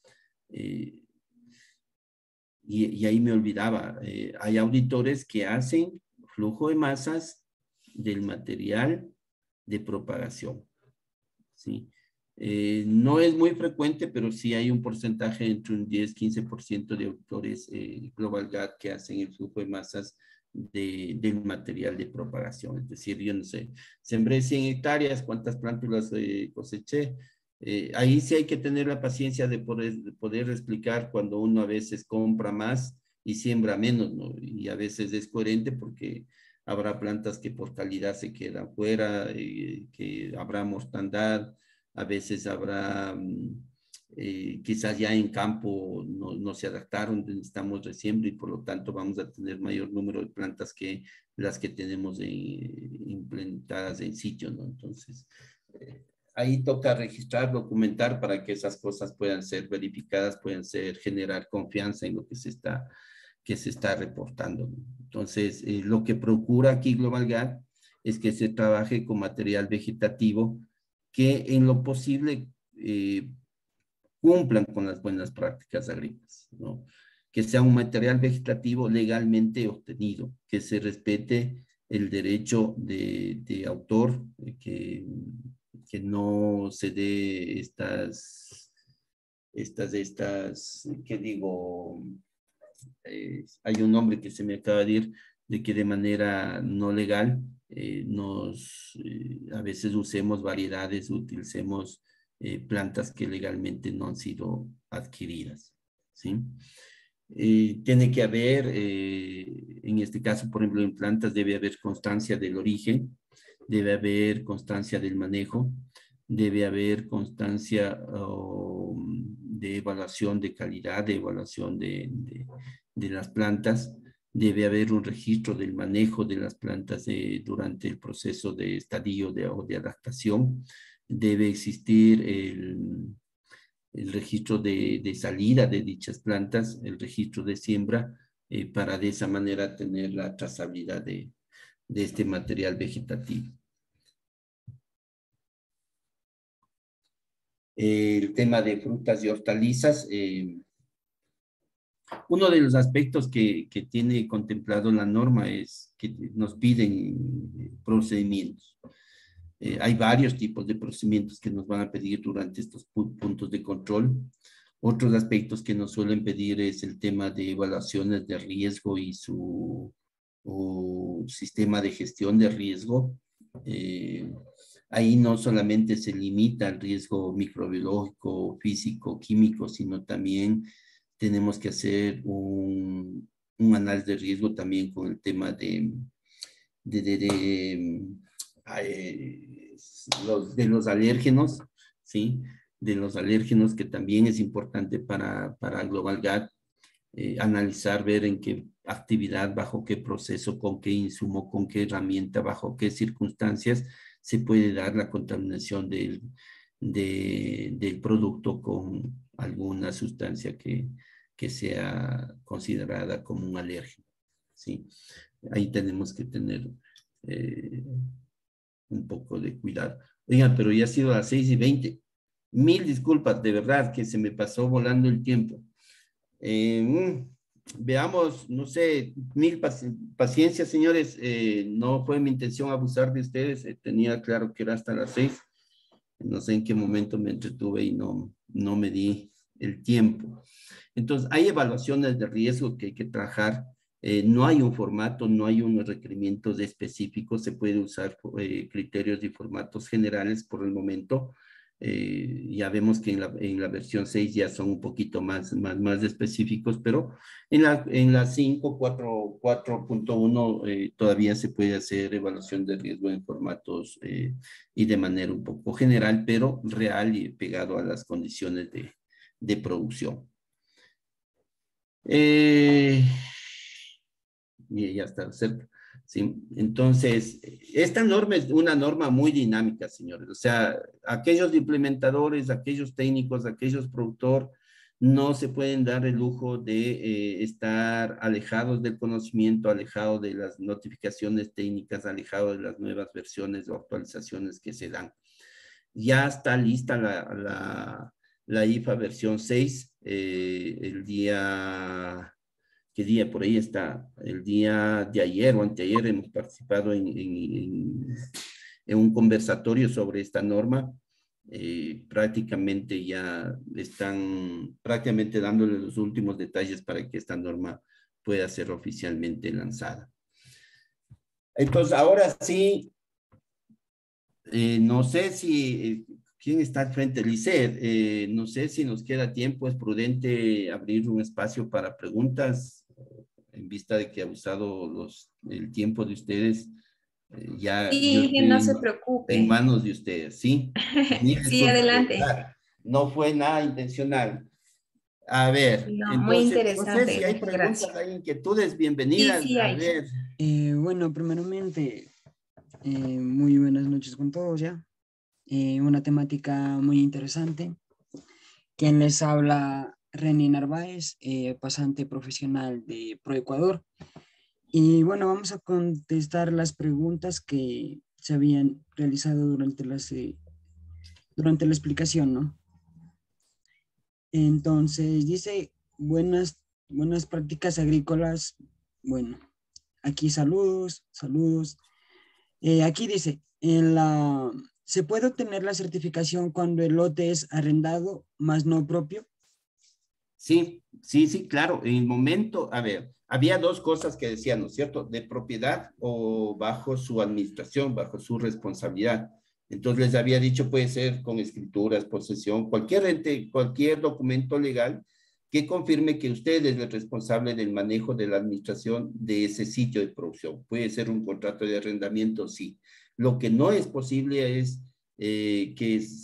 Y ahí me olvidaba, hay auditores que hacen flujo de masas del material de propagación, ¿sí? No es muy frecuente, pero sí hay un porcentaje entre un 10-15% de auditores Global Gap que hacen el flujo de masas del material de propagación. Es decir, yo no sé, sembré 100 hectáreas, ¿cuántas plántulas coseché? Ahí sí hay que tener la paciencia de poder explicar cuando uno a veces compra más y siembra menos, ¿no? Y a veces es coherente porque habrá plantas que por calidad se quedan fuera, que habrá mortandad, a veces habrá, quizás ya en campo no se adaptaron, necesitamos resiembra y por lo tanto vamos a tener mayor número de plantas que las que tenemos implementadas en sitio, ¿no? Entonces, ahí toca registrar, documentar para que esas cosas puedan ser verificadas, puedan generar confianza en lo que se está reportando, ¿no? Entonces, lo que procura aquí Global Gap es que se trabaje con material vegetativo que en lo posible cumplan con las buenas prácticas agrícolas, ¿no? Que sea un material vegetativo legalmente obtenido, que se respete el derecho de autor, que no se dé ¿qué digo? Hay un nombre que se me acaba de ir, de que de manera no legal a veces usemos variedades, utilicemos plantas que legalmente no han sido adquiridas, ¿sí? Tiene que haber, en este caso, por ejemplo, en plantas debe haber constancia del origen, debe haber constancia del manejo, debe haber constancia de evaluación de calidad, de evaluación de las plantas, debe haber un registro del manejo de las plantas durante el proceso de estadio o de adaptación, debe existir el registro de salida de dichas plantas, el registro de siembra, para de esa manera tener la trazabilidad de este material vegetativo. El tema de frutas y hortalizas, uno de los aspectos que tiene contemplado la norma es que nos piden procedimientos. Hay varios tipos de procedimientos que nos van a pedir durante estos puntos de control. Otros aspectos que nos suelen pedir es el tema de evaluaciones de riesgo y su sistema de gestión de riesgo. Ahí no solamente se limita al riesgo microbiológico, físico, químico, sino también tenemos que hacer un análisis de riesgo también con el tema de los alérgenos, ¿sí? De los alérgenos, que también es importante para Global Gap, analizar, ver en qué actividad, bajo qué proceso, con qué insumo, con qué herramienta, bajo qué circunstancias se puede dar la contaminación del producto con alguna sustancia que sea considerada como un alérgeno, ¿sí? Ahí tenemos que tener un poco de cuidado. Oigan, pero ya ha sido las 6:20. Mil disculpas, de verdad, que se me pasó volando el tiempo. Veamos, no sé, paciencia, señores. No fue mi intención abusar de ustedes. Tenía claro que era hasta las 6. No sé en qué momento me entretuve y no me di el tiempo. Entonces, hay evaluaciones de riesgo que hay que trabajar. No hay un formato, no hay unos requerimientos específicos. Se puede usar criterios y formatos generales por el momento. Ya vemos que en la versión 6 ya son un poquito más específicos, pero en la 5, 4.1 todavía se puede hacer evaluación de riesgo en formatos y de manera un poco general, pero real y pegado a las condiciones de producción. Y ya está cerca. Sí. Entonces, esta norma es una norma muy dinámica, señores. O sea, aquellos implementadores, aquellos técnicos, aquellos productores, no se pueden dar el lujo de estar alejados del conocimiento, alejados de las notificaciones técnicas, alejados de las nuevas versiones o actualizaciones que se dan. Ya está lista la IFA versión 6, el día... ¿Qué día? Por ahí está. El día de ayer o anteayer hemos participado en un conversatorio sobre esta norma. Prácticamente ya están prácticamente dándole los últimos detalles para que esta norma pueda ser oficialmente lanzada. Entonces, ahora sí, no sé si... ¿Quién está al frente? Lisset, no sé si nos queda tiempo, es prudente abrir un espacio para preguntas en vista de que ha usado el tiempo de ustedes. Ya yo Sí, no estoy se en preocupe. manos de ustedes, ¿sí? Sí, adelante. No fue nada intencional. A ver, No, muy entonces, no sé interesante si la hay preguntas, integración. hay inquietudes, Sí, bienvenidas. sí A hay. ver. Bueno, primeramente, muy buenas noches con todos ya. Una temática muy interesante. Quien les habla, Reni Narváez, pasante profesional de ProEcuador. Y bueno, vamos a contestar las preguntas que se habían realizado durante la explicación, ¿no? Entonces, dice, buenas prácticas agrícolas. Bueno, aquí saludos. Aquí dice, ¿se puede obtener la certificación cuando el lote es arrendado, más no propio? Sí, claro. En el momento, a ver, había dos cosas que decían, ¿no es cierto? De propiedad o bajo su administración, bajo su responsabilidad. Entonces les había dicho, puede ser con escrituras, posesión, cualquier documento legal que confirme que usted es el responsable del manejo de la administración de ese sitio de producción. Puede ser un contrato de arrendamiento, sí. Lo que no es posible es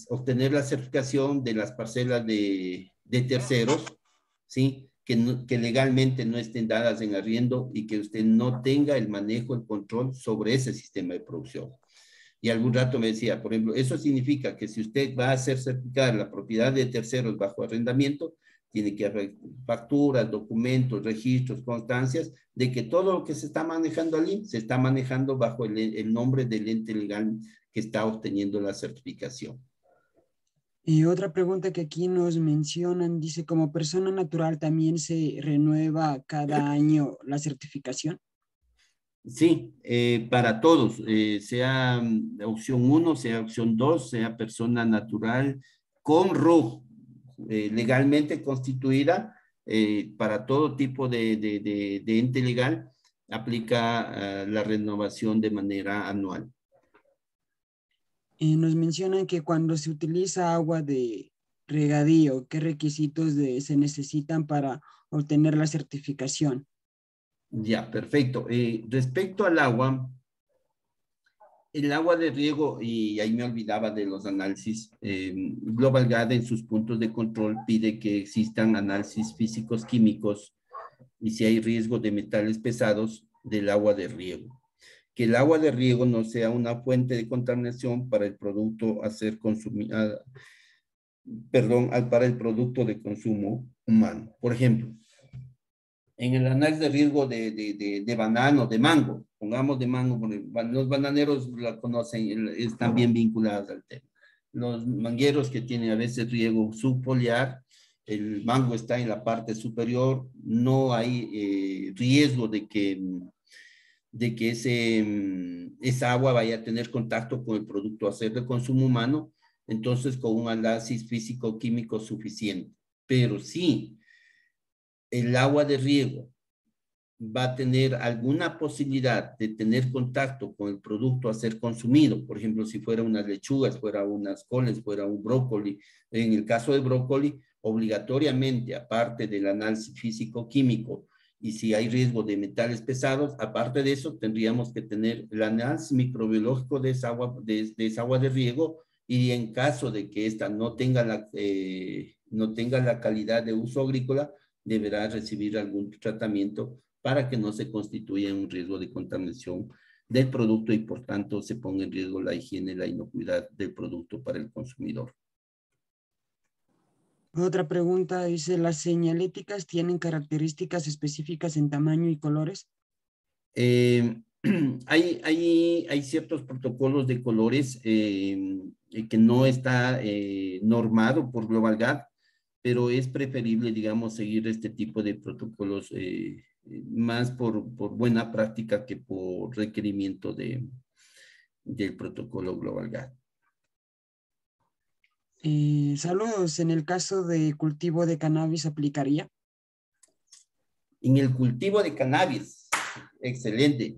obtener la certificación de las parcelas de terceros, ¿sí? Que legalmente no estén dadas en arriendo y que usted no tenga el manejo, el control sobre ese sistema de producción. Y algún rato me decía, por ejemplo, eso significa que si usted va a hacer certificar la propiedad de terceros bajo arrendamiento, tiene que haber facturas, documentos, registros, constancias de que todo lo que se está manejando allí se está manejando bajo el nombre del ente legal que está obteniendo la certificación. Y otra pregunta que aquí nos mencionan, dice, ¿como persona natural también se renueva cada año la certificación? Sí, para todos, sea opción 1, sea opción 2, sea persona natural con RUJ legalmente constituida, para todo tipo de ente legal, aplica la renovación de manera anual. Nos mencionan que cuando se utiliza agua de regadío, ¿qué requisitos se necesitan para obtener la certificación? Ya, perfecto. Respecto al agua, el agua de riego, y ahí me olvidaba de los análisis, Global GAD en sus puntos de control pide que existan análisis físicos químicos y si hay riesgo de metales pesados del agua de riego. Que el agua de riego no sea una fuente de contaminación para el producto a ser consumido, para el producto de consumo humano. Por ejemplo, en el análisis de riesgo de banano, de mango, pongamos de mango, los bananeros la conocen, están bien vinculados al tema. Los mangueros que tienen a veces riego subfoliar, el mango está en la parte superior, no hay riesgo de que esa agua vaya a tener contacto con el producto a ser de consumo humano, entonces con un análisis físico-químico suficiente. Pero sí, el agua de riego va a tener alguna posibilidad de tener contacto con el producto a ser consumido, por ejemplo, si fuera unas lechugas, fuera unas coles, fuera un brócoli, en el caso del brócoli, obligatoriamente, aparte del análisis físico-químico, y si hay riesgo de metales pesados, aparte de eso, tendríamos que tener el análisis microbiológico de esa agua de riego, y en caso de que ésta no tenga la calidad de uso agrícola, deberá recibir algún tratamiento para que no se constituya un riesgo de contaminación del producto y por tanto se ponga en riesgo la higiene y la inocuidad del producto para el consumidor. Otra pregunta dice, ¿las señaléticas tienen características específicas en tamaño y colores? Hay ciertos protocolos de colores que no está normado por Global Gap, pero es preferible, digamos, seguir este tipo de protocolos más por buena práctica que por requerimiento del protocolo Global Gap. Saludos, en el caso de cultivo de cannabis, ¿aplicaría? En el cultivo de cannabis, excelente.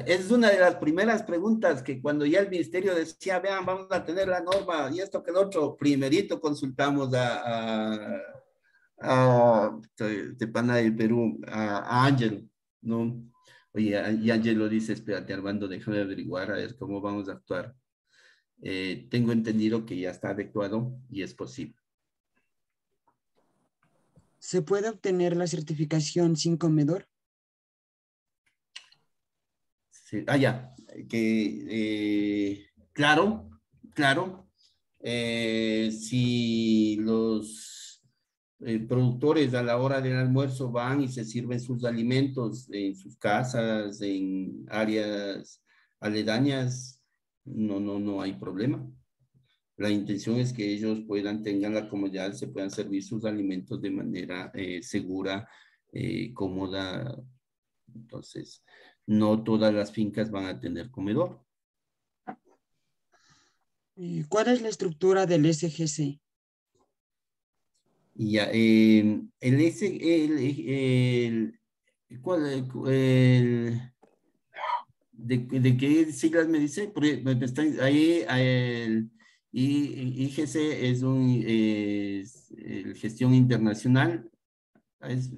Es una de las primeras preguntas que cuando ya el ministerio decía, vean, vamos a tener la norma y esto que el otro, primerito consultamos de Pana del Perú, a Ángel, ¿no? Oye, y Ángel lo dice, espérate, Armando, déjame averiguar a ver cómo vamos a actuar. Tengo entendido que ya está adecuado y es posible. ¿Se puede obtener la certificación sin comedor? Sí. Ya, claro. Si los productores a la hora del almuerzo van y se sirven sus alimentos en sus casas, en áreas aledañas, no hay problema. La intención es que ellos tengan la comodidad, se puedan servir sus alimentos de manera segura, cómoda. Entonces, no todas las fincas van a tener comedor. ¿Cuál es la estructura del SGC? Ya, ¿de qué siglas me dice? Porque ahí el IGC es el gestión internacional,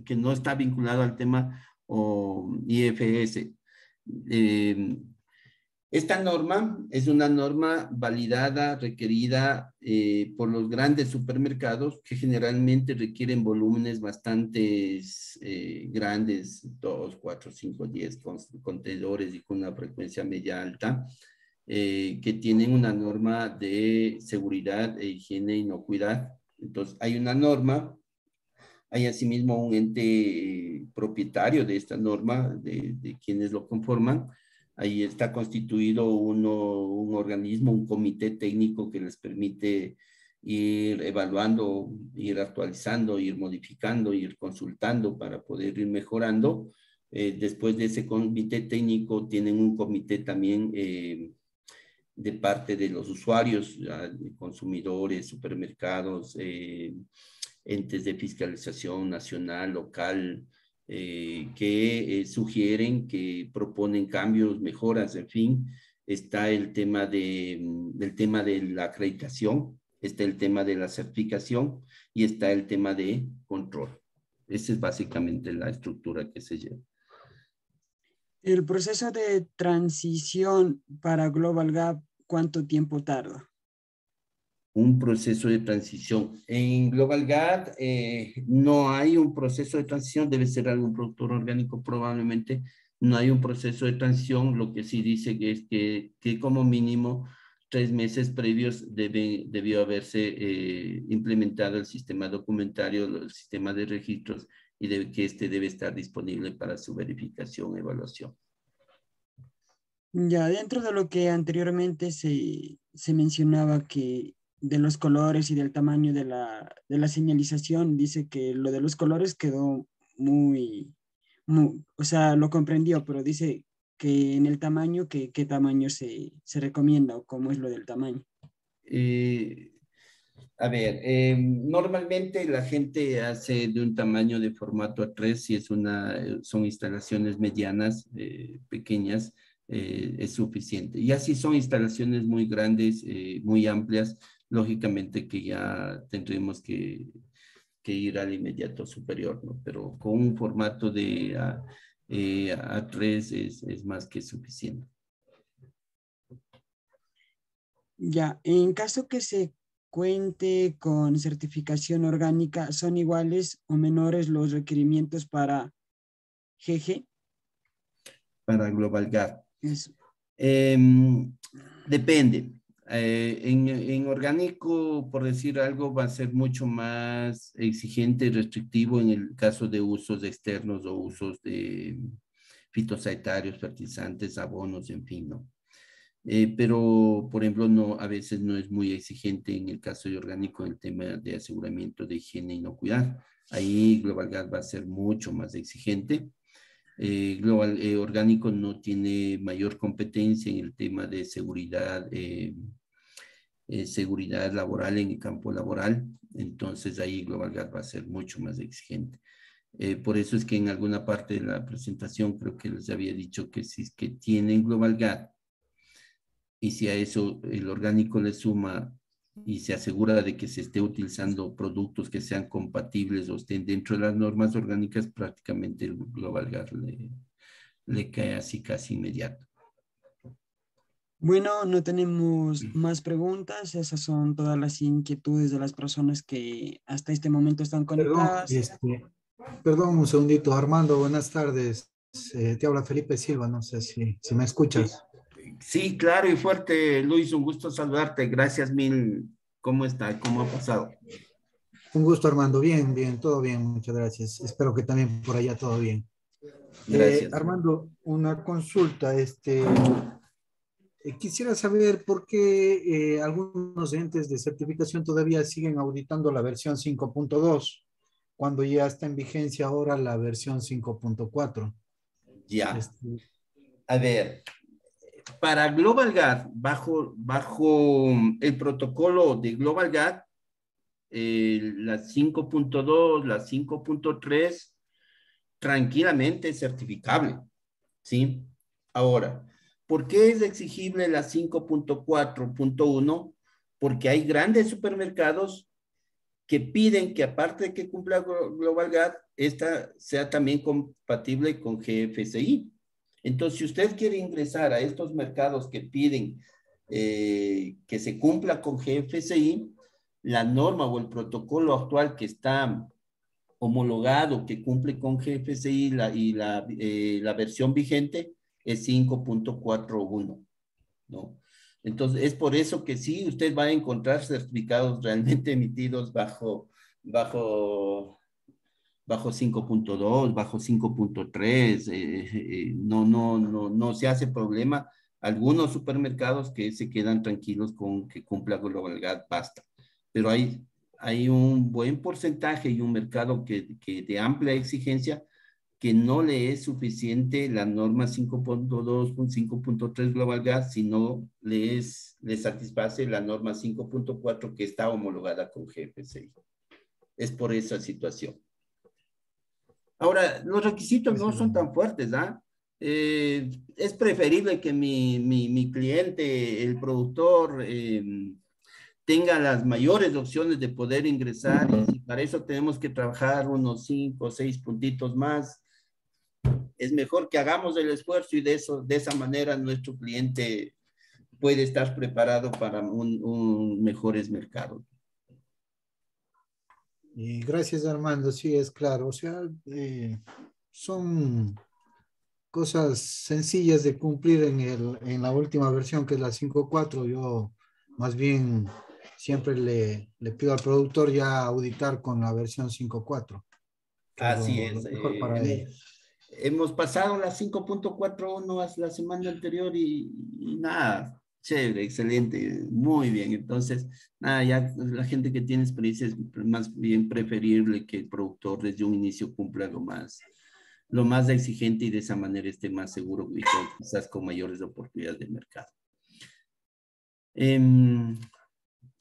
que no está vinculado al tema o IFS. Esta norma es una norma validada, requerida por los grandes supermercados que generalmente requieren volúmenes bastante grandes, 2, 4, 5, 10 contenedores y con una frecuencia media alta, que tienen una norma de seguridad e higiene e inocuidad. Entonces, hay una norma, hay asimismo un ente propietario de esta norma, de quienes lo conforman. Ahí está constituido un organismo, un comité técnico que les permite ir evaluando, ir actualizando, ir modificando, ir consultando para poder ir mejorando. Después de ese comité técnico tienen un comité también de parte de los usuarios, consumidores, supermercados, entes de fiscalización nacional, local, que sugieren, que proponen cambios, mejoras, en fin. Está el tema de la acreditación, está el tema de la certificación y está el tema de control. Esa es básicamente la estructura que se lleva. El proceso de transición para Global Gap, ¿cuánto tiempo tarda? Un proceso de transición. En Global Gap no hay un proceso de transición, debe ser algún productor orgánico probablemente, no hay un proceso de transición, lo que sí dice que es que como mínimo 3 meses previos debió haberse implementado el sistema documentario, el sistema de registros y que debe estar disponible para su verificación e evaluación. Ya, dentro de lo que anteriormente se mencionaba que de los colores y del tamaño de la señalización, dice que lo de los colores quedó muy, o sea, lo comprendió, pero dice que en el tamaño, ¿qué tamaño se recomienda o cómo es lo del tamaño? A ver, normalmente la gente hace de un tamaño de formato A3, si es son instalaciones medianas, pequeñas, es suficiente. Ya si son instalaciones muy grandes, muy amplias, lógicamente que ya tendremos que ir al inmediato superior, ¿no? Pero con un formato de A3 es más que suficiente. Ya, en caso que se cuente con certificación orgánica, ¿son iguales o menores los requerimientos para GG? Para Global Gap. Eso. Depende. En orgánico, por decir algo, va a ser mucho más exigente y restrictivo en el caso de usos externos o usos de fitosanitarios, fertilizantes, abonos, en fin, ¿no? Pero, por ejemplo, no, a veces no es muy exigente en el caso de orgánico el tema de aseguramiento de higiene e inocuidad. Ahí Global Gas va a ser mucho más exigente. Orgánico no tiene mayor competencia en el tema de seguridad laboral en el campo laboral, entonces ahí Global Gas va a ser mucho más exigente. Por eso es que en alguna parte de la presentación creo que les había dicho que si es que tienen Global Gas y si a eso el orgánico le suma y se asegura de que se esté utilizando productos que sean compatibles o estén dentro de las normas orgánicas, prácticamente el Global Gas le cae así casi inmediato. Bueno, no tenemos más preguntas. Esas son todas las inquietudes de las personas que hasta este momento están conectadas. Perdón, un segundito. Armando, buenas tardes. Te habla Felipe Silva, no sé si me escuchas. Sí, claro y fuerte, Luis, un gusto saludarte. Gracias mil. ¿Cómo está? ¿Cómo ha pasado? Un gusto, Armando. Bien, bien, todo bien, muchas gracias. Espero que también por allá todo bien. Gracias. Armando, una consulta. Quisiera saber por qué algunos entes de certificación todavía siguen auditando la versión 5.2 cuando ya está en vigencia ahora la versión 5.4. Ya. A ver, para Global Gas, bajo el protocolo de Global Gas, la 5.2, la 5.3, tranquilamente es certificable, ¿sí? Ahora, ¿por qué es exigible la 5.4.1? Porque hay grandes supermercados que piden que aparte de que cumpla Global Gas, esta sea también compatible con GFCI. Entonces, si usted quiere ingresar a estos mercados que piden que se cumpla con GFCI, la norma o el protocolo actual que está homologado, que cumple con GFCI la versión vigente es 5.41, ¿no? Entonces, es por eso que sí, usted va a encontrar certificados realmente emitidos bajo 5.2, bajo 5.3, no se hace problema. Algunos supermercados que se quedan tranquilos con que cumpla Global Gas, basta. Pero hay un buen porcentaje y un mercado que de amplia exigencia que no le es suficiente la norma 5.2 con 5.3 Global Gas, sino le satisface la norma 5.4 que está homologada con GFCI. Es por esa situación. Ahora, los requisitos no son tan fuertes, ¿ah? Es preferible que mi cliente, el productor, tenga las mayores opciones de poder ingresar y para eso tenemos que trabajar unos 5 o 6 puntitos más. Es mejor que hagamos el esfuerzo y de esa manera nuestro cliente puede estar preparado para un mejores mercados. Y gracias, Armando. Sí, es claro. O sea, son cosas sencillas de cumplir en la última versión, que es la 5.4. Yo más bien siempre le pido al productor ya auditar con la versión 5.4. Así es. Lo mejor para ellos. Hemos pasado la 5.41 la semana anterior y nada, chévere, excelente, muy bien. Entonces, nada, ya la gente que tiene experiencia es más bien preferible que el productor desde un inicio cumpla lo más exigente y de esa manera esté más seguro y quizás con mayores oportunidades de mercado.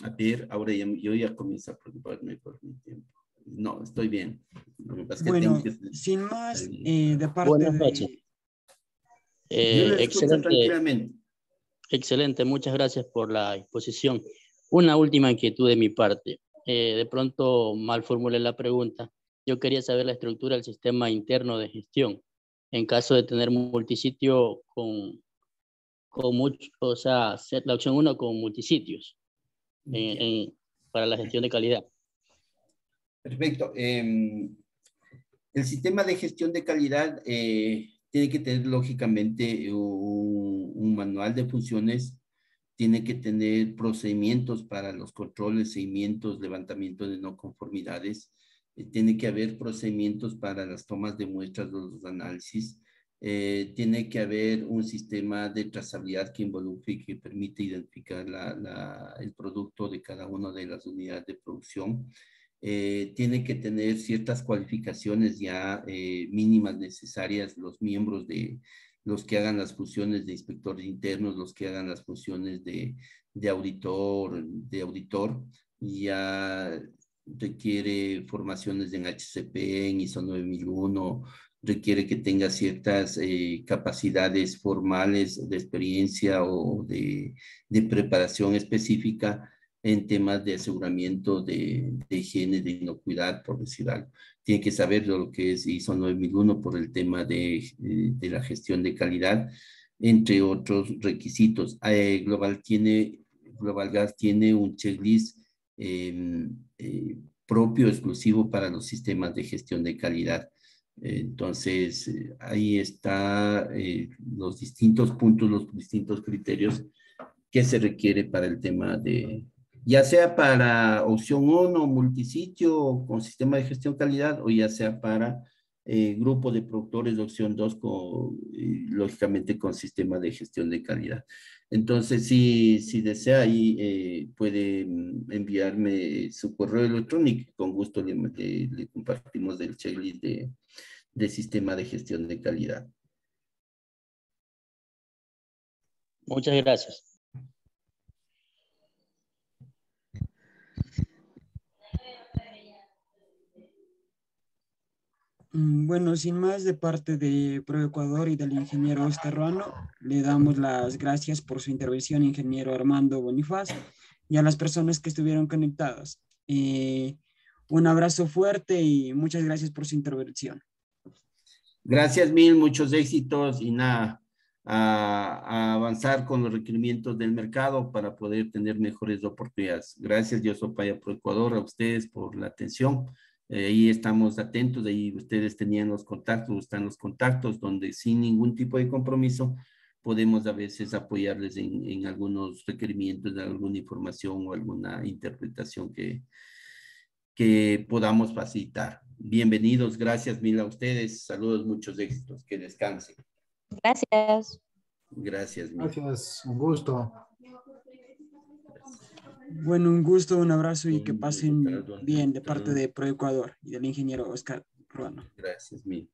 A ver, ahora yo ya comienzo a preocuparme por mi tiempo. No, estoy bien. Lo que pasa es que Bueno, tengo que sin más, salir. de parte Buenas de... noches. Yo le escucho Excelente, tranquilamente. excelente. Muchas gracias por la exposición. Una última inquietud de mi parte. De pronto mal formulé la pregunta. Yo quería saber la estructura del sistema interno de gestión. En caso de tener multisitio con mucho, o sea, la opción 1 con multisitios para la gestión de calidad. Perfecto. El sistema de gestión de calidad tiene que tener lógicamente un manual de funciones, tiene que tener procedimientos para los controles, seguimientos, levantamiento de no conformidades, tiene que haber procedimientos para las tomas de muestras, los análisis, tiene que haber un sistema de trazabilidad que involucre y que permite identificar el producto de cada una de las unidades de producción. Tiene que tener ciertas cualificaciones ya mínimas necesarias los miembros de los que hagan las funciones de inspectores internos, los que hagan las funciones de auditor, ya requiere formaciones en HCP, en ISO 9001, requiere que tenga ciertas capacidades formales de experiencia o de preparación específica en temas de aseguramiento de higiene, de inocuidad, por decir algo. Tiene que saber lo que es ISO 9001 por el tema de la gestión de calidad, entre otros requisitos. Global Gas tiene un checklist propio, exclusivo para los sistemas de gestión de calidad. Entonces, ahí está los distintos puntos, los distintos criterios que se requiere para el tema de, ya sea para opción 1, multisitio con sistema de gestión calidad, o ya sea para grupo de productores de opción 2, lógicamente con sistema de gestión de calidad. Entonces, si desea, ahí puede enviarme su correo electrónico. Con gusto le compartimos el checklist de sistema de gestión de calidad. Muchas gracias. Bueno, sin más, de parte de ProEcuador y del ingeniero Oscar Ruano, le damos las gracias por su intervención, ingeniero Armando Bonifaz, y a las personas que estuvieron conectadas. Un abrazo fuerte y muchas gracias por su intervención. Gracias mil, muchos éxitos y nada, a avanzar con los requerimientos del mercado para poder tener mejores oportunidades. Gracias, Diosopaya ProEcuador, a ustedes por la atención. Ahí estamos atentos, ahí ustedes tenían los contactos, están los contactos, donde sin ningún tipo de compromiso podemos a veces apoyarles en algunos requerimientos, de alguna información o alguna interpretación que podamos facilitar. Bienvenidos, gracias mil a ustedes, saludos, muchos éxitos, que descansen. Gracias. Gracias mil. Gracias, un gusto. Bueno, un gusto, un abrazo y que pasen bien de parte de ProEcuador y del ingeniero Oscar Ruano. Gracias mil.